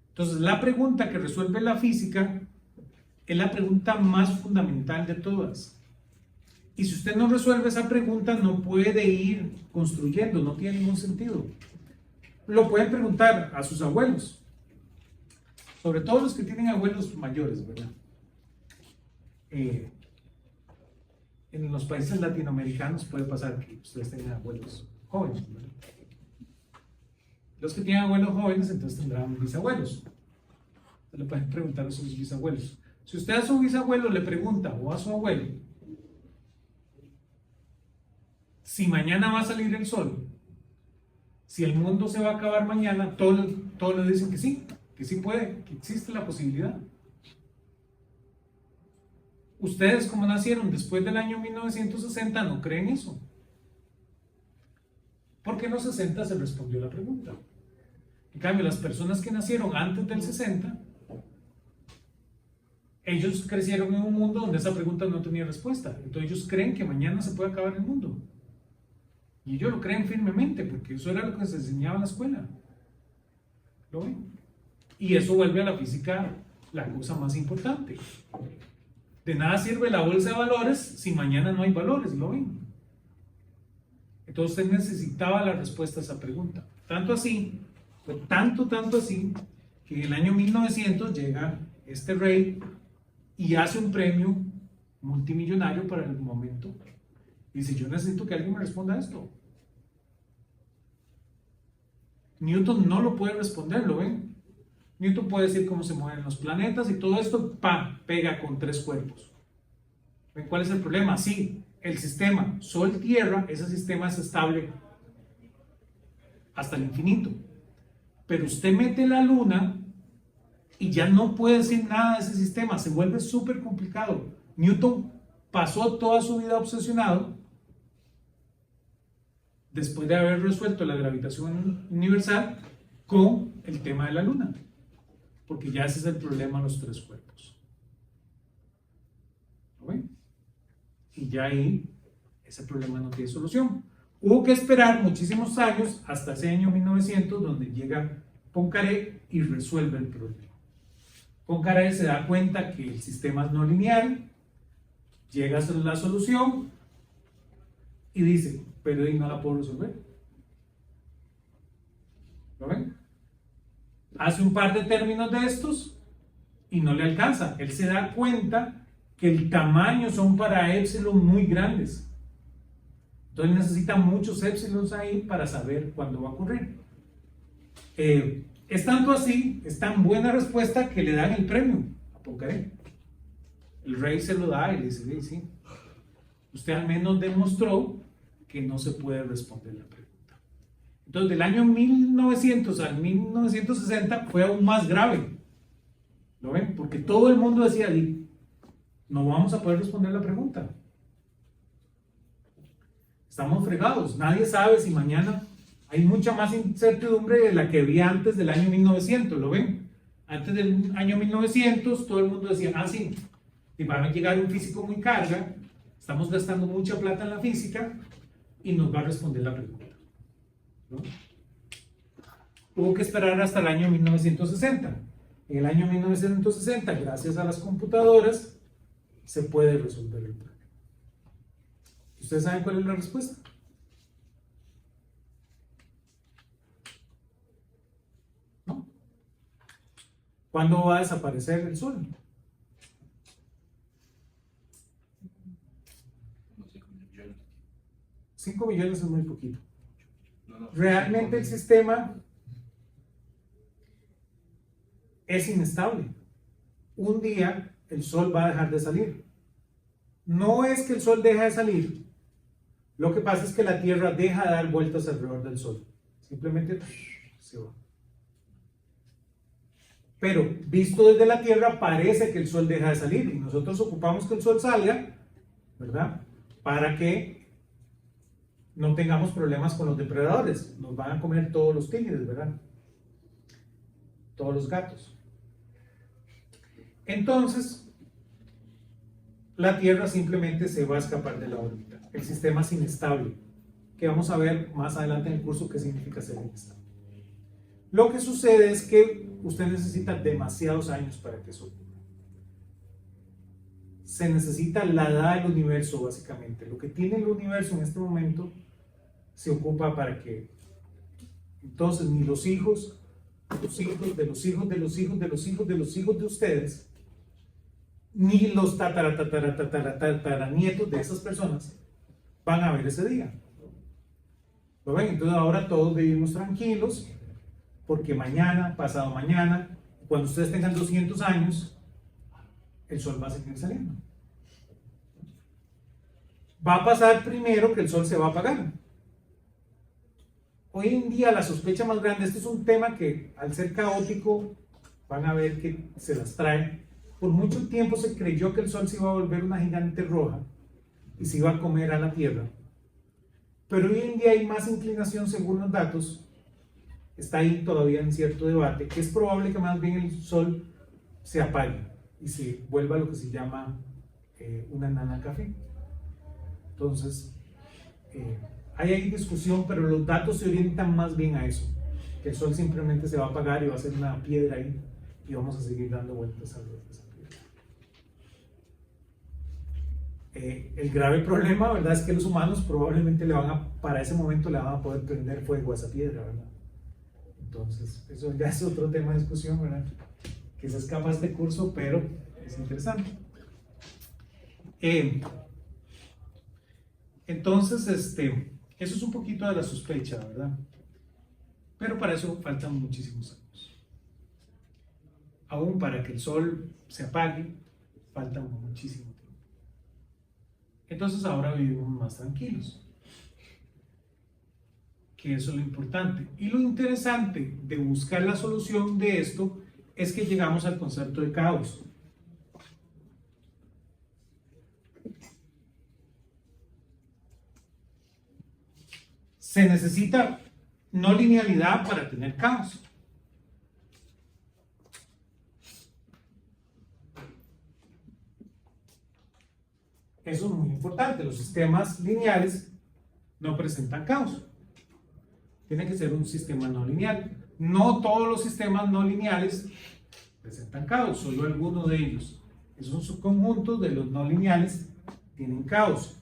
Entonces, la pregunta que resuelve la física es la pregunta más fundamental de todas. Y si usted no resuelve esa pregunta, no puede ir construyendo, no tiene ningún sentido. Lo pueden preguntar a sus abuelos, sobre todo los que tienen abuelos mayores, ¿verdad? En los países latinoamericanos puede pasar que ustedes tengan abuelos jóvenes, ¿verdad? Los que tienen abuelos jóvenes entonces tendrán bisabuelos. Le pueden preguntar a sus bisabuelos. Si usted a su bisabuelo le pregunta, o a su abuelo, si mañana va a salir el sol, si el mundo se va a acabar mañana, todos le dicen que sí puede, que existe la posibilidad. Ustedes, como nacieron después del año 1960, no creen eso. Porque en los 60 se respondió la pregunta. En cambio, las personas que nacieron antes del 60, ellos crecieron en un mundo donde esa pregunta no tenía respuesta. Entonces ellos creen que mañana se puede acabar el mundo. Y ellos lo creen firmemente, porque eso era lo que se enseñaba en la escuela. ¿Lo ven? Y eso vuelve a la física la cosa más importante. De nada sirve la bolsa de valores si mañana no hay valores, ¿lo ven? Entonces usted necesitaba la respuesta a esa pregunta. Tanto así, fue tanto así, que en el año 1900 llega este rey y hace un premio multimillonario para el momento Dice, yo necesito que alguien me responda a esto. Newton no lo puede responder, ¿lo ven? Newton puede decir cómo se mueven los planetas y todo esto, ¡pam!, pega con 3 cuerpos. ¿Ven cuál es el problema? Sí, el sistema Sol-Tierra, ese sistema es estable hasta el infinito. Pero usted mete la Luna y ya no puede decir nada de ese sistema, se vuelve súper complicado. Newton pasó toda su vida obsesionado, después de haber resuelto la gravitación universal, con el tema de la Luna, porque ya ese es el problema de los 3 cuerpos. ¿Lo ven? Y ya ahí ese problema no tiene solución. Hubo que esperar muchísimos años hasta ese año 1900, donde llega Poincaré y resuelve el problema. Poincaré se da cuenta que el sistema es no lineal, llega a la solución y dice, pero ahí no la puedo resolver. ¿Lo ven? Hace un par de términos de estos y no le alcanza. Él se da cuenta que el tamaño son para épsilon muy grandes. Entonces necesita muchos épsilons ahí para saber cuándo va a ocurrir. Es tanto así, es tan buena respuesta que le dan el premio a Poincaré. El rey se lo da y le dice, sí, usted al menos demostró que no se puede responder la pregunta. Entonces del año 1900 al 1960 fue aún más grave. ¿Lo ven? Porque todo el mundo decía, no vamos a poder responder la pregunta. Estamos fregados, nadie sabe si mañana. Hay mucha más incertidumbre de la que había antes del año 1900, ¿lo ven? Antes del año 1900 todo el mundo decía, sí, y va a llegar un físico muy carga, estamos gastando mucha plata en la física y nos va a responder la pregunta, ¿no? Hubo que esperar hasta el año 1960. En el año 1960, gracias a las computadoras, se puede resolver el problema. ¿Ustedes saben cuál es la respuesta? ¿No? ¿Cuándo va a desaparecer el Sol? No sé, 5 millones es muy poquito. Realmente el sistema es inestable. Un día el Sol va a dejar de salir. No es que el Sol deje de salir, lo que pasa es que la Tierra deja de dar vueltas alrededor del Sol. Simplemente se va. Pero visto desde la Tierra parece que el Sol deja de salir y nosotros ocupamos que el Sol salga, ¿verdad? Para que no tengamos problemas con los depredadores. Nos van a comer todos los tigres, ¿verdad? Todos los gatos. Entonces, la Tierra simplemente se va a escapar de la órbita. El sistema es inestable, que vamos a ver más adelante en el curso qué significa ser inestable. Lo que sucede es que usted necesita demasiados años para que eso ocurra. Se necesita la edad del universo, básicamente. Lo que tiene el universo en este momento se ocupa para que entonces ni los hijos, los hijos de los hijos de los hijos de los hijos de los hijos de ustedes, ni los tataranietos de esas personas van a ver ese día. ¿Lo ven? Entonces ahora todos vivimos tranquilos porque mañana, pasado mañana, cuando ustedes tengan 200 años, el Sol va a seguir saliendo. Va a pasar primero que el Sol se va a apagar. Hoy en día la sospecha más grande, este es un tema que al ser caótico van a ver que se las trae. Por mucho tiempo se creyó que el Sol se iba a volver una gigante roja y se iba a comer a la Tierra. Pero hoy en día hay más inclinación según los datos, está ahí todavía en cierto debate, que es probable que más bien el Sol se apague y se vuelva lo que se llama una nana café. Entonces, hay discusión, pero los datos se orientan más bien a eso, que el Sol simplemente se va a apagar y va a ser una piedra ahí y vamos a seguir dando vueltas alrededor de esa piedra. El grave problema, ¿verdad?, es que los humanos probablemente para ese momento le van a poder prender fuego a esa piedra, ¿verdad? Entonces, eso ya es otro tema de discusión, ¿verdad?, que se escapa este curso, pero es interesante. Entonces, eso es un poquito de la sospecha, ¿verdad? Pero para eso faltan muchísimos años. Aún para que el sol se apague, falta muchísimo tiempo. Entonces ahora vivimos más tranquilos. Que eso es lo importante. Y lo interesante de buscar la solución de esto es que llegamos al concepto de caos. Se necesita no linealidad para tener caos. Eso es muy importante. Los sistemas lineales no presentan caos. Tiene que ser un sistema no lineal. No todos los sistemas no lineales presentan caos, solo algunos de ellos. Esos subconjuntos de los no lineales tienen caos.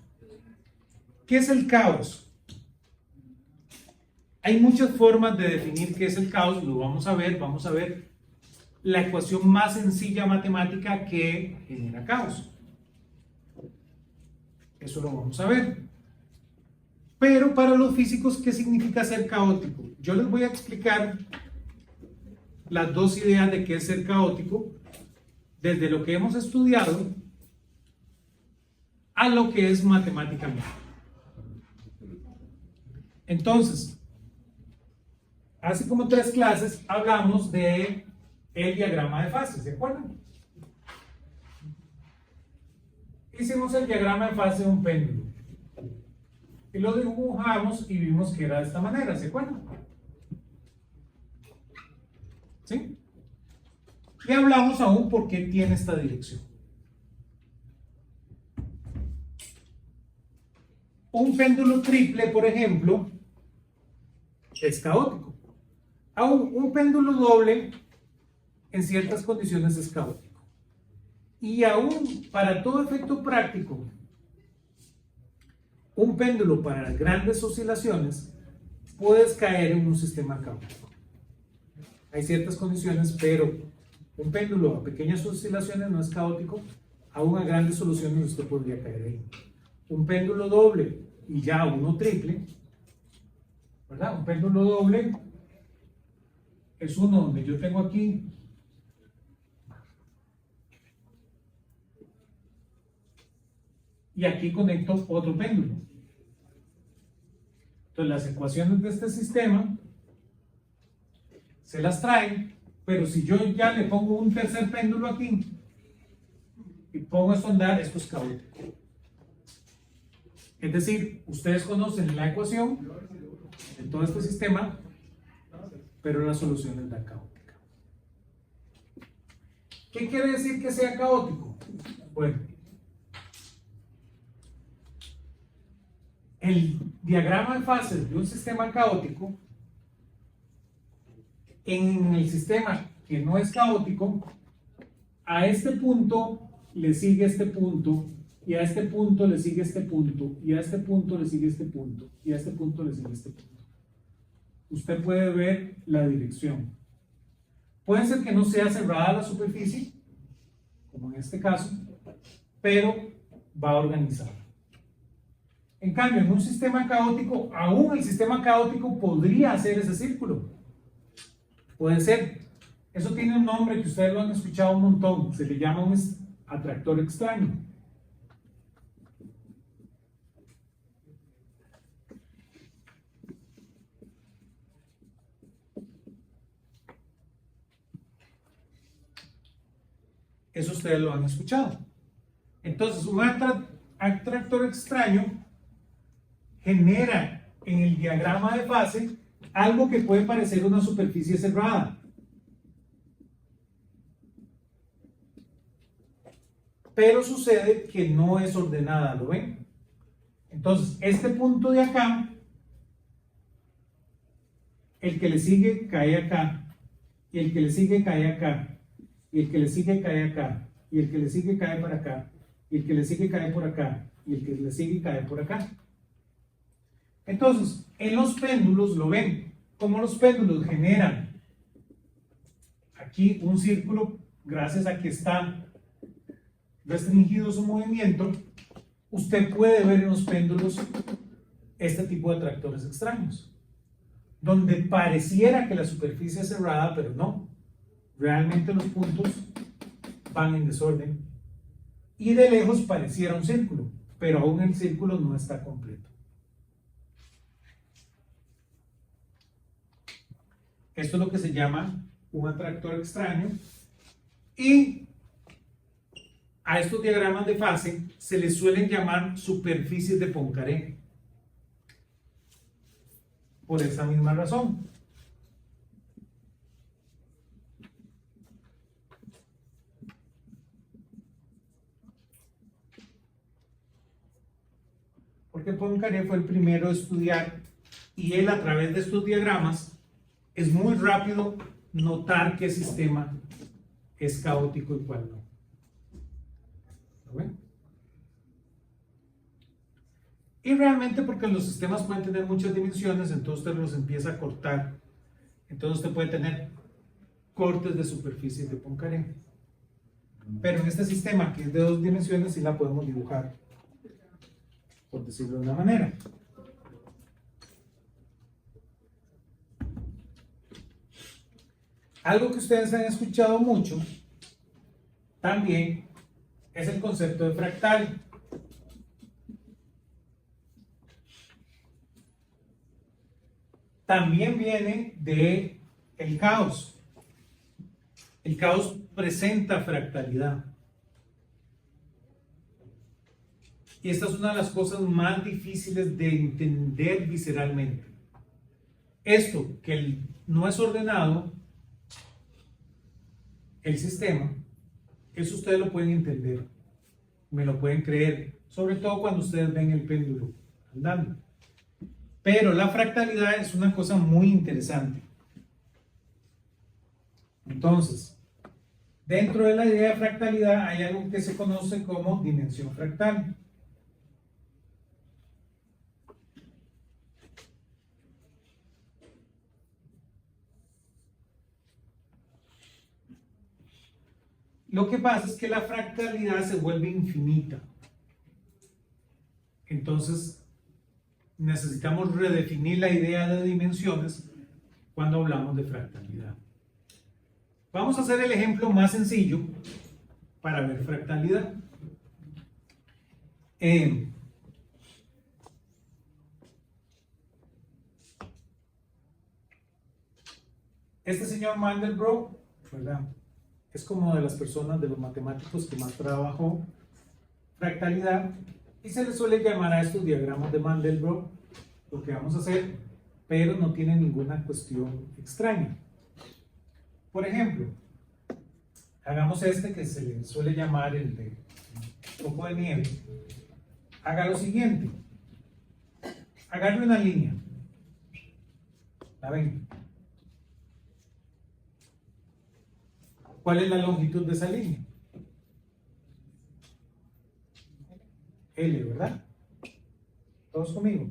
¿Qué es el caos? Hay muchas formas de definir qué es el caos, lo vamos a ver la ecuación más sencilla matemática que genera caos. Eso lo vamos a ver. Pero para los físicos, ¿qué significa ser caótico? Yo les voy a explicar las dos ideas de qué es ser caótico, desde lo que hemos estudiado a lo que es matemáticamente. Entonces, hace como 3 clases hablamos de el diagrama de fases, ¿se acuerdan? Hicimos el diagrama de fase de un péndulo y lo dibujamos y vimos que era de esta manera, ¿se acuerdan? ¿Sí? Y hablamos aún por qué tiene esta dirección. Un péndulo triple, por ejemplo, es caótico. Aún un péndulo doble, en ciertas condiciones, es caótico. Y aún para todo efecto práctico, un péndulo para grandes oscilaciones, puedes caer en un sistema caótico. Hay ciertas condiciones, pero un péndulo a pequeñas oscilaciones no es caótico, aún a grandes soluciones usted podría caer ahí. Un péndulo doble y ya uno triple, ¿verdad? Un péndulo doble es uno donde yo tengo aquí y aquí conecto otro péndulo. Entonces las ecuaciones de este sistema se las traen, pero si yo ya le pongo un tercer péndulo aquí y pongo esto a andar, esto es caótico. Es decir, ustedes conocen la ecuación de todo este sistema, pero la solución es la caótica. ¿Qué quiere decir que sea caótico? Bueno, el diagrama de fases de un sistema caótico, en el sistema que no es caótico, a este punto le sigue este punto, y a este punto le sigue este punto, y a este punto le sigue este punto, y a este punto le sigue este punto. Usted puede ver la dirección. Puede ser que no sea cerrada la superficie, como en este caso, pero va organizada. En cambio, en un sistema caótico, aún el sistema caótico podría hacer ese círculo. Puede ser. Eso tiene un nombre que ustedes lo han escuchado un montón. Se le llama un atractor extraño. Eso ustedes lo han escuchado. Entonces, un atractor extraño genera en el diagrama de fase algo que puede parecer una superficie cerrada. Pero sucede que no es ordenada, ¿lo ven? Entonces, este punto de acá, el que le sigue cae acá, y el que le sigue cae acá, y el que le sigue cae acá, y el que le sigue cae por acá, y el que le sigue cae por acá, y el que le sigue cae por acá. Entonces, en los péndulos, ¿lo ven? Como los péndulos generan aquí un círculo, gracias a que está restringido su movimiento, usted puede ver en los péndulos este tipo de atractores extraños, donde pareciera que la superficie es cerrada, pero no. Realmente los puntos van en desorden. Y de lejos pareciera un círculo, pero aún el círculo no está completo. Esto es lo que se llama un atractor extraño. Y a estos diagramas de fase se les suelen llamar superficies de Poincaré. Por esa misma razón. Porque Poincaré fue el primero a estudiar y él a través de estos diagramas es muy rápido notar qué sistema es caótico y cuál no. ¿Lo ven? Y realmente porque los sistemas pueden tener muchas dimensiones, entonces usted los empieza a cortar. Entonces usted puede tener cortes de superficie de Poincaré. Pero en este sistema que es de 2 dimensiones sí la podemos dibujar, por decirlo de una manera. Algo que ustedes han escuchado mucho también es el concepto de fractal. También viene de el caos. El caos presenta fractalidad. Y esta es una de las cosas más difíciles de entender visceralmente. Esto, que no es ordenado, el sistema, eso ustedes lo pueden entender, me lo pueden creer, sobre todo cuando ustedes ven el péndulo andando. Pero la fractalidad es una cosa muy interesante. Entonces, dentro de la idea de fractalidad hay algo que se conoce como dimensión fractal. Lo que pasa es que la fractalidad se vuelve infinita. Entonces, necesitamos redefinir la idea de dimensiones cuando hablamos de fractalidad. Vamos a hacer el ejemplo más sencillo para ver fractalidad. Este señor Mandelbrot, ¿verdad?, es como de las personas, de los matemáticos que más trabajó fractalidad, y se le suele llamar a estos diagramas de Mandelbrot lo que vamos a hacer, pero no tiene ninguna cuestión extraña. Por ejemplo, hagamos este que se le suele llamar el de copo de nieve. Haga lo siguiente: agarre una línea, ¿la ven? ¿Cuál es la longitud de esa línea? L, ¿verdad? ¿Todos conmigo?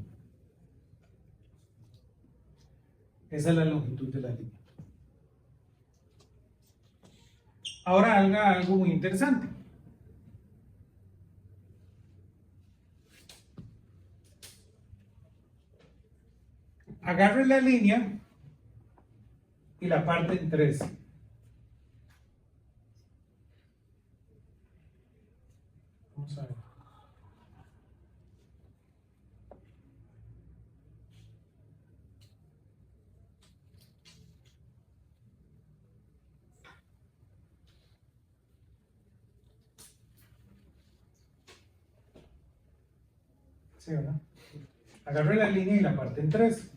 Esa es la longitud de la línea. Ahora haga algo muy interesante. Agarre la línea y la parte en 3. Vamos a ver. Sí, ¿verdad? Agarre la línea y la parte en 3.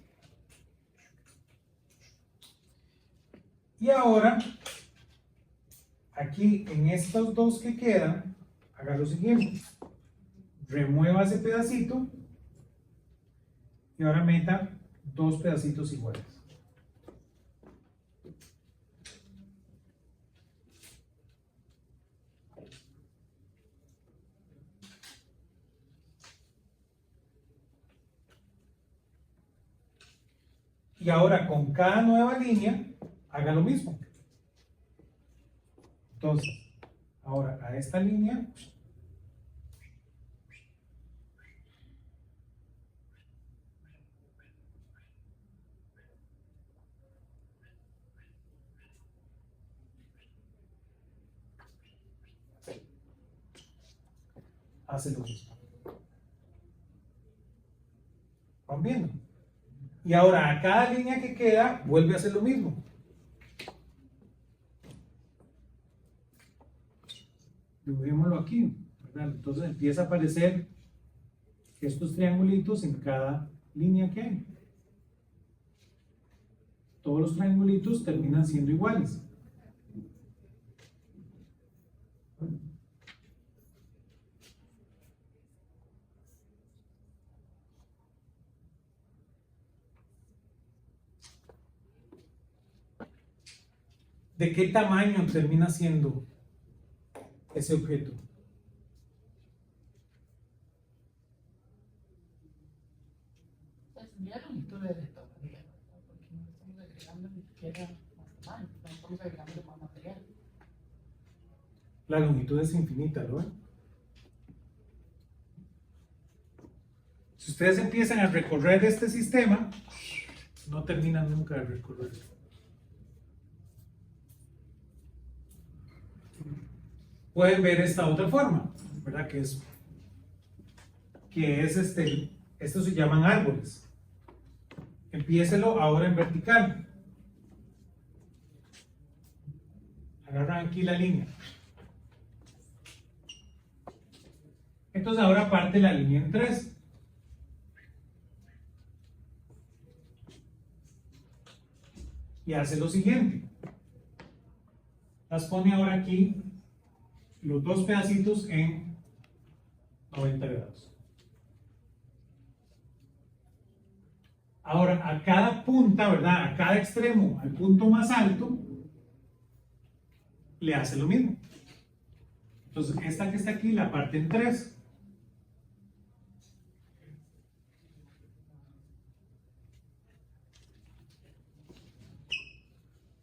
Y ahora, aquí en estos dos que quedan, haga lo siguiente: remueva ese pedacito y ahora meta 2 pedacitos iguales. Y ahora con cada nueva línea haga lo mismo. Entonces, ahora a esta línea hace lo mismo. ¿Van viendo? Y ahora a cada línea que queda vuelve a hacer lo mismo. Dibujémoslo aquí, ¿verdad? Entonces empieza a aparecer estos triangulitos en cada línea que hay. Todos los triangulitos terminan siendo iguales. ¿De qué tamaño termina siendo ese objeto? Ya la longitud de esto, digamos, porque no estamos agregando ni siquiera más tamaño, no estamos agregando más material. La longitud es infinita, ¿lo ven? Si ustedes empiezan a recorrer este sistema, no terminan nunca de recorrerlo. Pueden ver esta otra forma, ¿verdad? Que es estos se llaman árboles. Empiécelo ahora en vertical. Agarran aquí la línea. Entonces ahora parte la línea en 3. Y hace lo siguiente. Las pone ahora aquí, los dos pedacitos en 90 grados. Ahora, a cada punta, ¿verdad? A cada extremo, al punto más alto, le hace lo mismo. Entonces, esta que está aquí la parte en 3.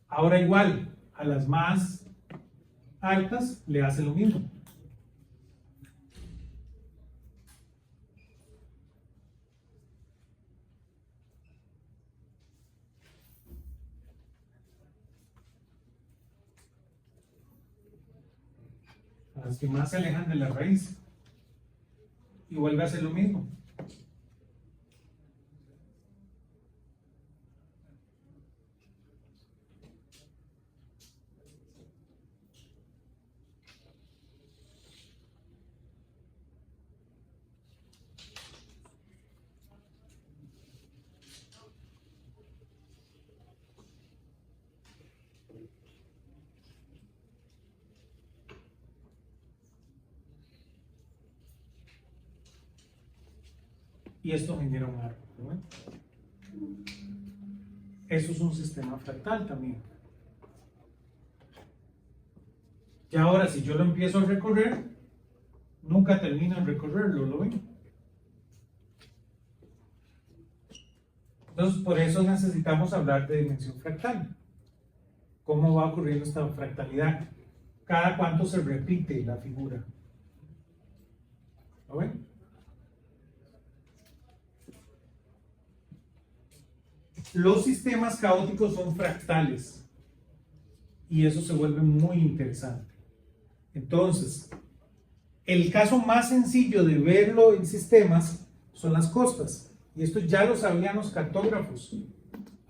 Ahora igual, a las más altas le hace lo mismo. A las que más se alejan de la raíz. Y vuelve a hacer lo mismo. Y esto genera un árbol, ¿no? Eso es un sistema fractal también. Y ahora, si yo lo empiezo a recorrer, nunca termino de recorrerlo, ¿lo ven? Entonces, por eso necesitamos hablar de dimensión fractal. ¿Cómo va ocurriendo esta fractalidad? ¿Cada cuánto se repite la figura? ¿Lo ven? Los sistemas caóticos son fractales y eso se vuelve muy interesante. Entonces, el caso más sencillo de verlo en sistemas son las costas, y esto ya lo sabían los cartógrafos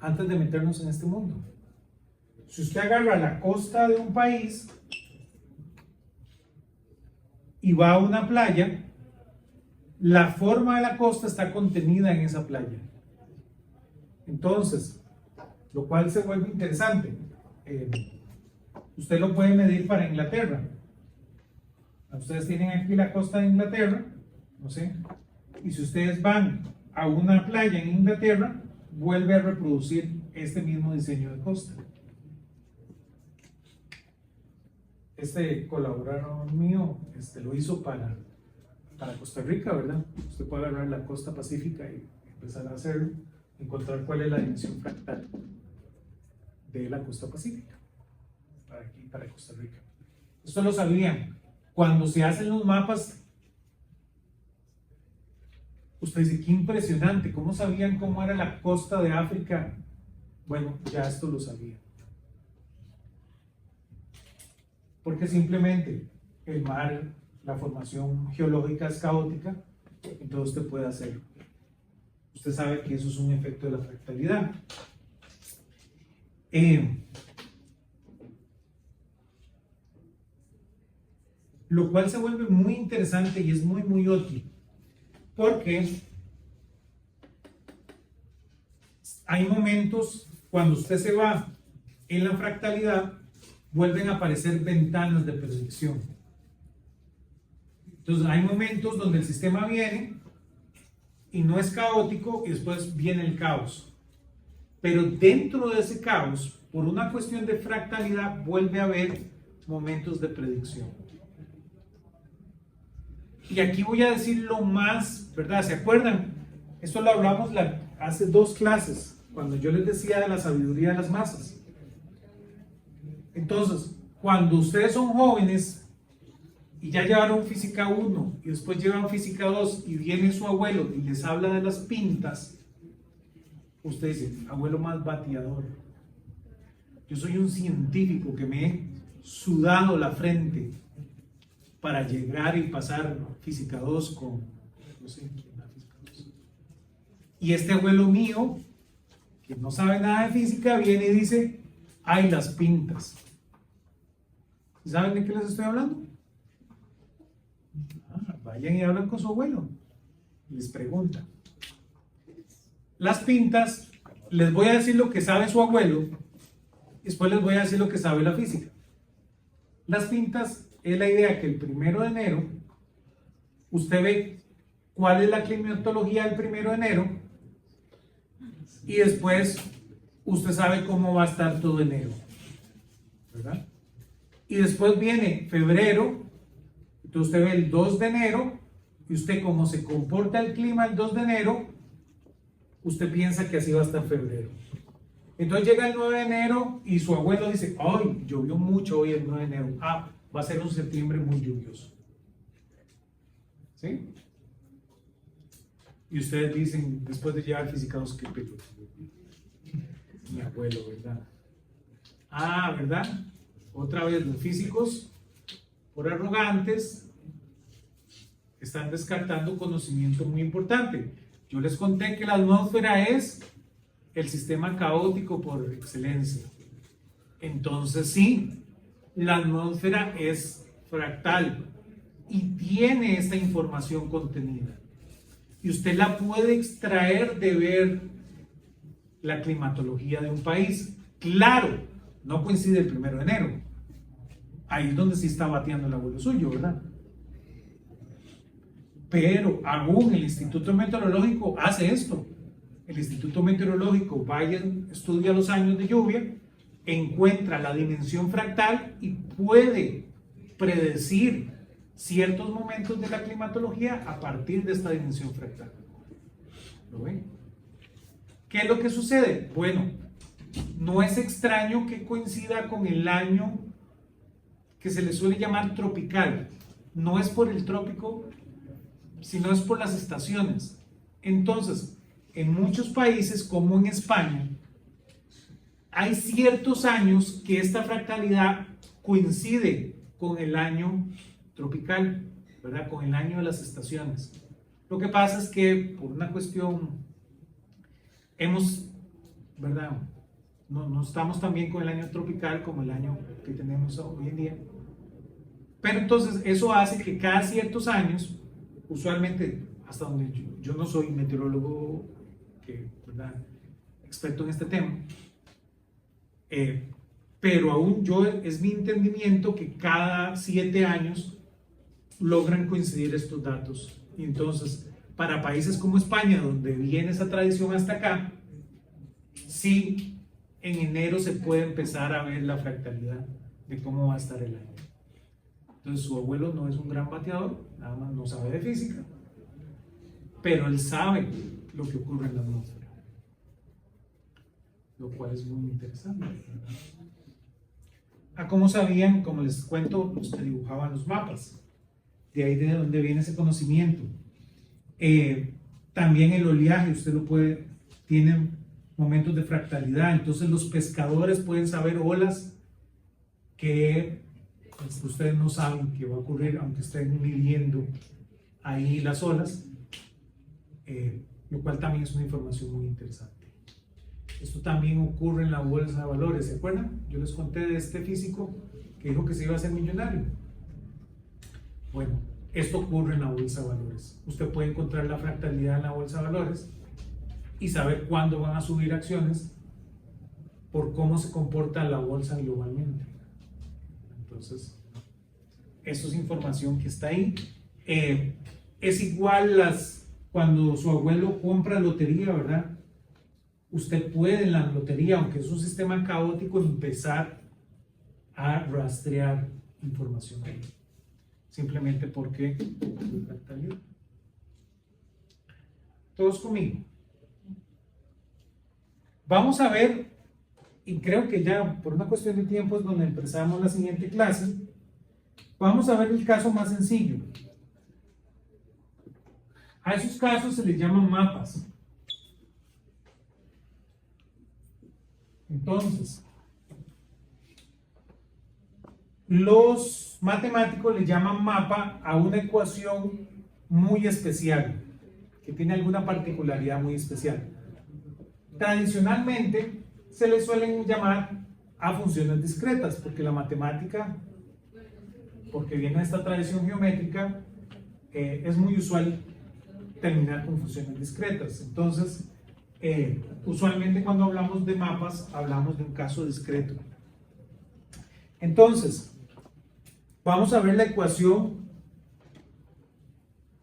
antes de meternos en este mundo. Si usted agarra la costa de un país y va a una playa, la forma de la costa está contenida en esa playa. Entonces, lo cual se vuelve interesante. Usted lo puede medir para Inglaterra. Ustedes tienen aquí la costa de Inglaterra, no sé, y si ustedes van a una playa en Inglaterra, vuelve a reproducir este mismo diseño de costa. Este colaborador mío lo hizo para Costa Rica, ¿verdad? Usted puede agarrar la costa pacífica y empezar a hacerlo, encontrar cuál es la dimensión fractal de la costa pacífica para aquí, para Costa Rica. Esto lo sabían. Cuando se hacen los mapas, usted dice, qué impresionante, ¿cómo sabían cómo era la costa de África? Bueno, ya esto lo sabían. Porque simplemente el mar la formación geológica es caótica, entonces usted puede hacerlo. Usted sabe que eso es un efecto de la fractalidad. Lo cual se vuelve muy interesante y es muy útil, porque hay momentos cuando usted se va en la fractalidad, vuelven a aparecer ventanas de predicción. Entonces hay momentos donde el sistema viene y no es caótico y después viene el caos. Pero dentro de ese caos, por una cuestión de fractalidad, vuelve a haber momentos de predicción. Y aquí voy a decir lo más, ¿verdad? ¿Se acuerdan? Esto lo hablamos hace 2 clases, cuando yo les decía de la sabiduría de las masas. Entonces, cuando ustedes son jóvenes y ya llevaron física 1 y después llevan física 2 y viene su abuelo y les habla de las pintas, usted dice, abuelo más bateador. Yo soy un científico que me he sudado la frente para llegar y pasar física 2 con, no sé quién da física 2. Y este abuelo mío, que no sabe nada de física, viene y dice, ay, las pintas. ¿Saben de qué les estoy hablando? Vayan y hablan con su abuelo. Les pregunta. Las pintas, les voy a decir lo que sabe su abuelo, después les voy a decir lo que sabe la física. Las pintas es la idea que el 1 de enero, usted ve cuál es la climatología del 1 de enero, y después usted sabe cómo va a estar todo enero, ¿verdad? Y después viene febrero, entonces usted ve el 2 de enero, y usted cómo se comporta el clima el 2 de enero, usted piensa que así va a estar febrero. Entonces llega el 9 de enero y su abuelo dice, ay, llovió mucho hoy el 9 de enero. Ah, va a ser un septiembre muy lluvioso. ¿Sí? Y ustedes dicen, después de llevar física 2, qué pedo. Mi abuelo, ¿verdad? Ah, ¿verdad? Otra vez los físicos, por arrogantes, están descartando conocimiento muy importante. Yo les conté que la atmósfera es el sistema caótico por excelencia. Entonces sí, la atmósfera es fractal y tiene esta información contenida. Y usted la puede extraer de ver la climatología de un país. Claro, no coincide el 1 de enero. Ahí es donde sí está bateando el abuelo suyo, ¿verdad? Pero aún el Instituto Meteorológico hace esto. El Instituto Meteorológico estudia los años de lluvia, encuentra la dimensión fractal y puede predecir ciertos momentos de la climatología a partir de esta dimensión fractal. ¿Lo ven? ¿Qué es lo que sucede? Bueno, no es extraño que coincida con el año que se le suele llamar tropical. No es por el trópico, sino es por las estaciones. Entonces, en muchos países, como en España, hay ciertos años que esta fractalidad coincide con el año tropical, ¿verdad? Con el año de las estaciones. Lo que pasa es que por una cuestión ¿verdad? No estamos tan bien con el año tropical como el año que tenemos hoy en día. Pero entonces eso hace que cada ciertos años, usualmente, hasta donde yo no soy meteorólogo, ¿verdad?, experto en este tema, pero aún es mi entendimiento que cada 7 años logran coincidir estos datos. Y entonces, para países como España, donde viene esa tradición hasta acá, sí, en enero se puede empezar a ver la fractalidad de cómo va a estar el año. Entonces su abuelo no es un gran bateador, nada más no sabe de física, pero él sabe lo que ocurre en la atmósfera, lo cual es muy interesante. ¿Cómo sabían? Como les cuento, los que dibujaban los mapas, de ahí de donde viene ese conocimiento. También el oleaje, usted lo puede, tiene momentos de fractalidad, entonces los pescadores pueden saber olas que Ustedes no saben qué va a ocurrir, aunque estén midiendo ahí las olas, lo cual también es una información muy interesante. Esto también ocurre en la bolsa de valores, ¿se acuerdan? Yo les conté de este físico que dijo que se iba a hacer millonario. Bueno, esto ocurre en la bolsa de valores. Usted puede encontrar la fractalidad en la bolsa de valores y saber cuándo van a subir acciones por cómo se comporta la bolsa globalmente. Entonces, esto es información que está ahí. Es igual cuando su abuelo compra lotería, ¿verdad? Usted puede en la lotería, aunque es un sistema caótico, empezar a rastrear información ahí. Simplemente porque todos conmigo. Vamos a ver, y creo que ya por una cuestión de tiempo es donde empezamos la siguiente clase. Vamos a ver el caso más sencillo. A esos casos se les llaman mapas. Entonces, los matemáticos le llaman mapa a una ecuación muy especial, que tiene alguna particularidad muy especial. Tradicionalmente se le suelen llamar a funciones discretas, porque la matemática, porque viene de esta tradición geométrica, es muy usual terminar con funciones discretas. Entonces, usualmente cuando hablamos de mapas, hablamos de un caso discreto. Entonces, vamos a ver la ecuación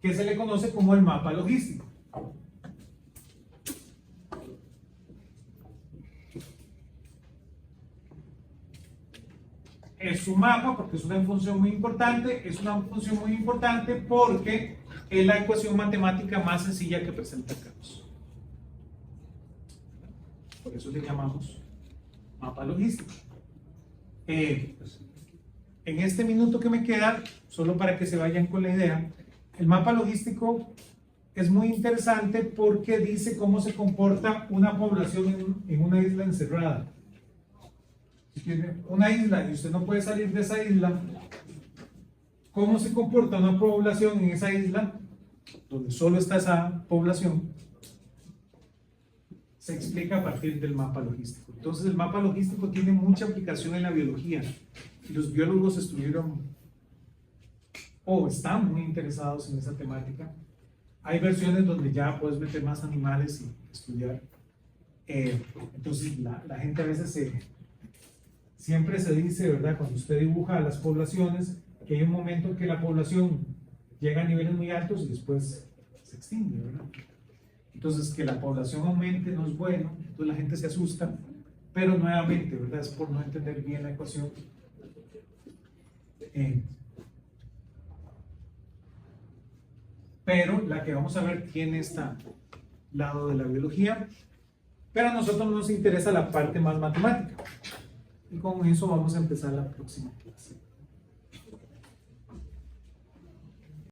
que se le conoce como el mapa logístico. Es un mapa porque es una función muy importante, porque es la ecuación matemática más sencilla que presenta Gauss. Por eso le llamamos mapa logístico. En este minuto que me queda, solo para que se vayan con la idea, el mapa logístico es muy interesante porque dice cómo se comporta una población en una isla encerrada. Si tiene una isla y usted no puede salir de esa isla, ¿cómo se comporta una población en esa isla, donde solo está esa población? Se explica a partir del mapa logístico. Entonces el mapa logístico tiene mucha aplicación en la biología y los biólogos estuvieron o están muy interesados en esa temática. Hay versiones donde ya puedes meter más animales y estudiar. Entonces la gente a veces siempre se dice, ¿verdad? Cuando usted dibuja a las poblaciones, que hay un momento en que la población llega a niveles muy altos y después se extingue, ¿verdad? Entonces, que la población aumente no es bueno, entonces la gente se asusta, pero nuevamente, ¿verdad? Es por no entender bien la ecuación. Pero la que vamos a ver tiene este lado de la biología, pero a nosotros nos interesa la parte más matemática. Y con eso vamos a empezar la próxima clase.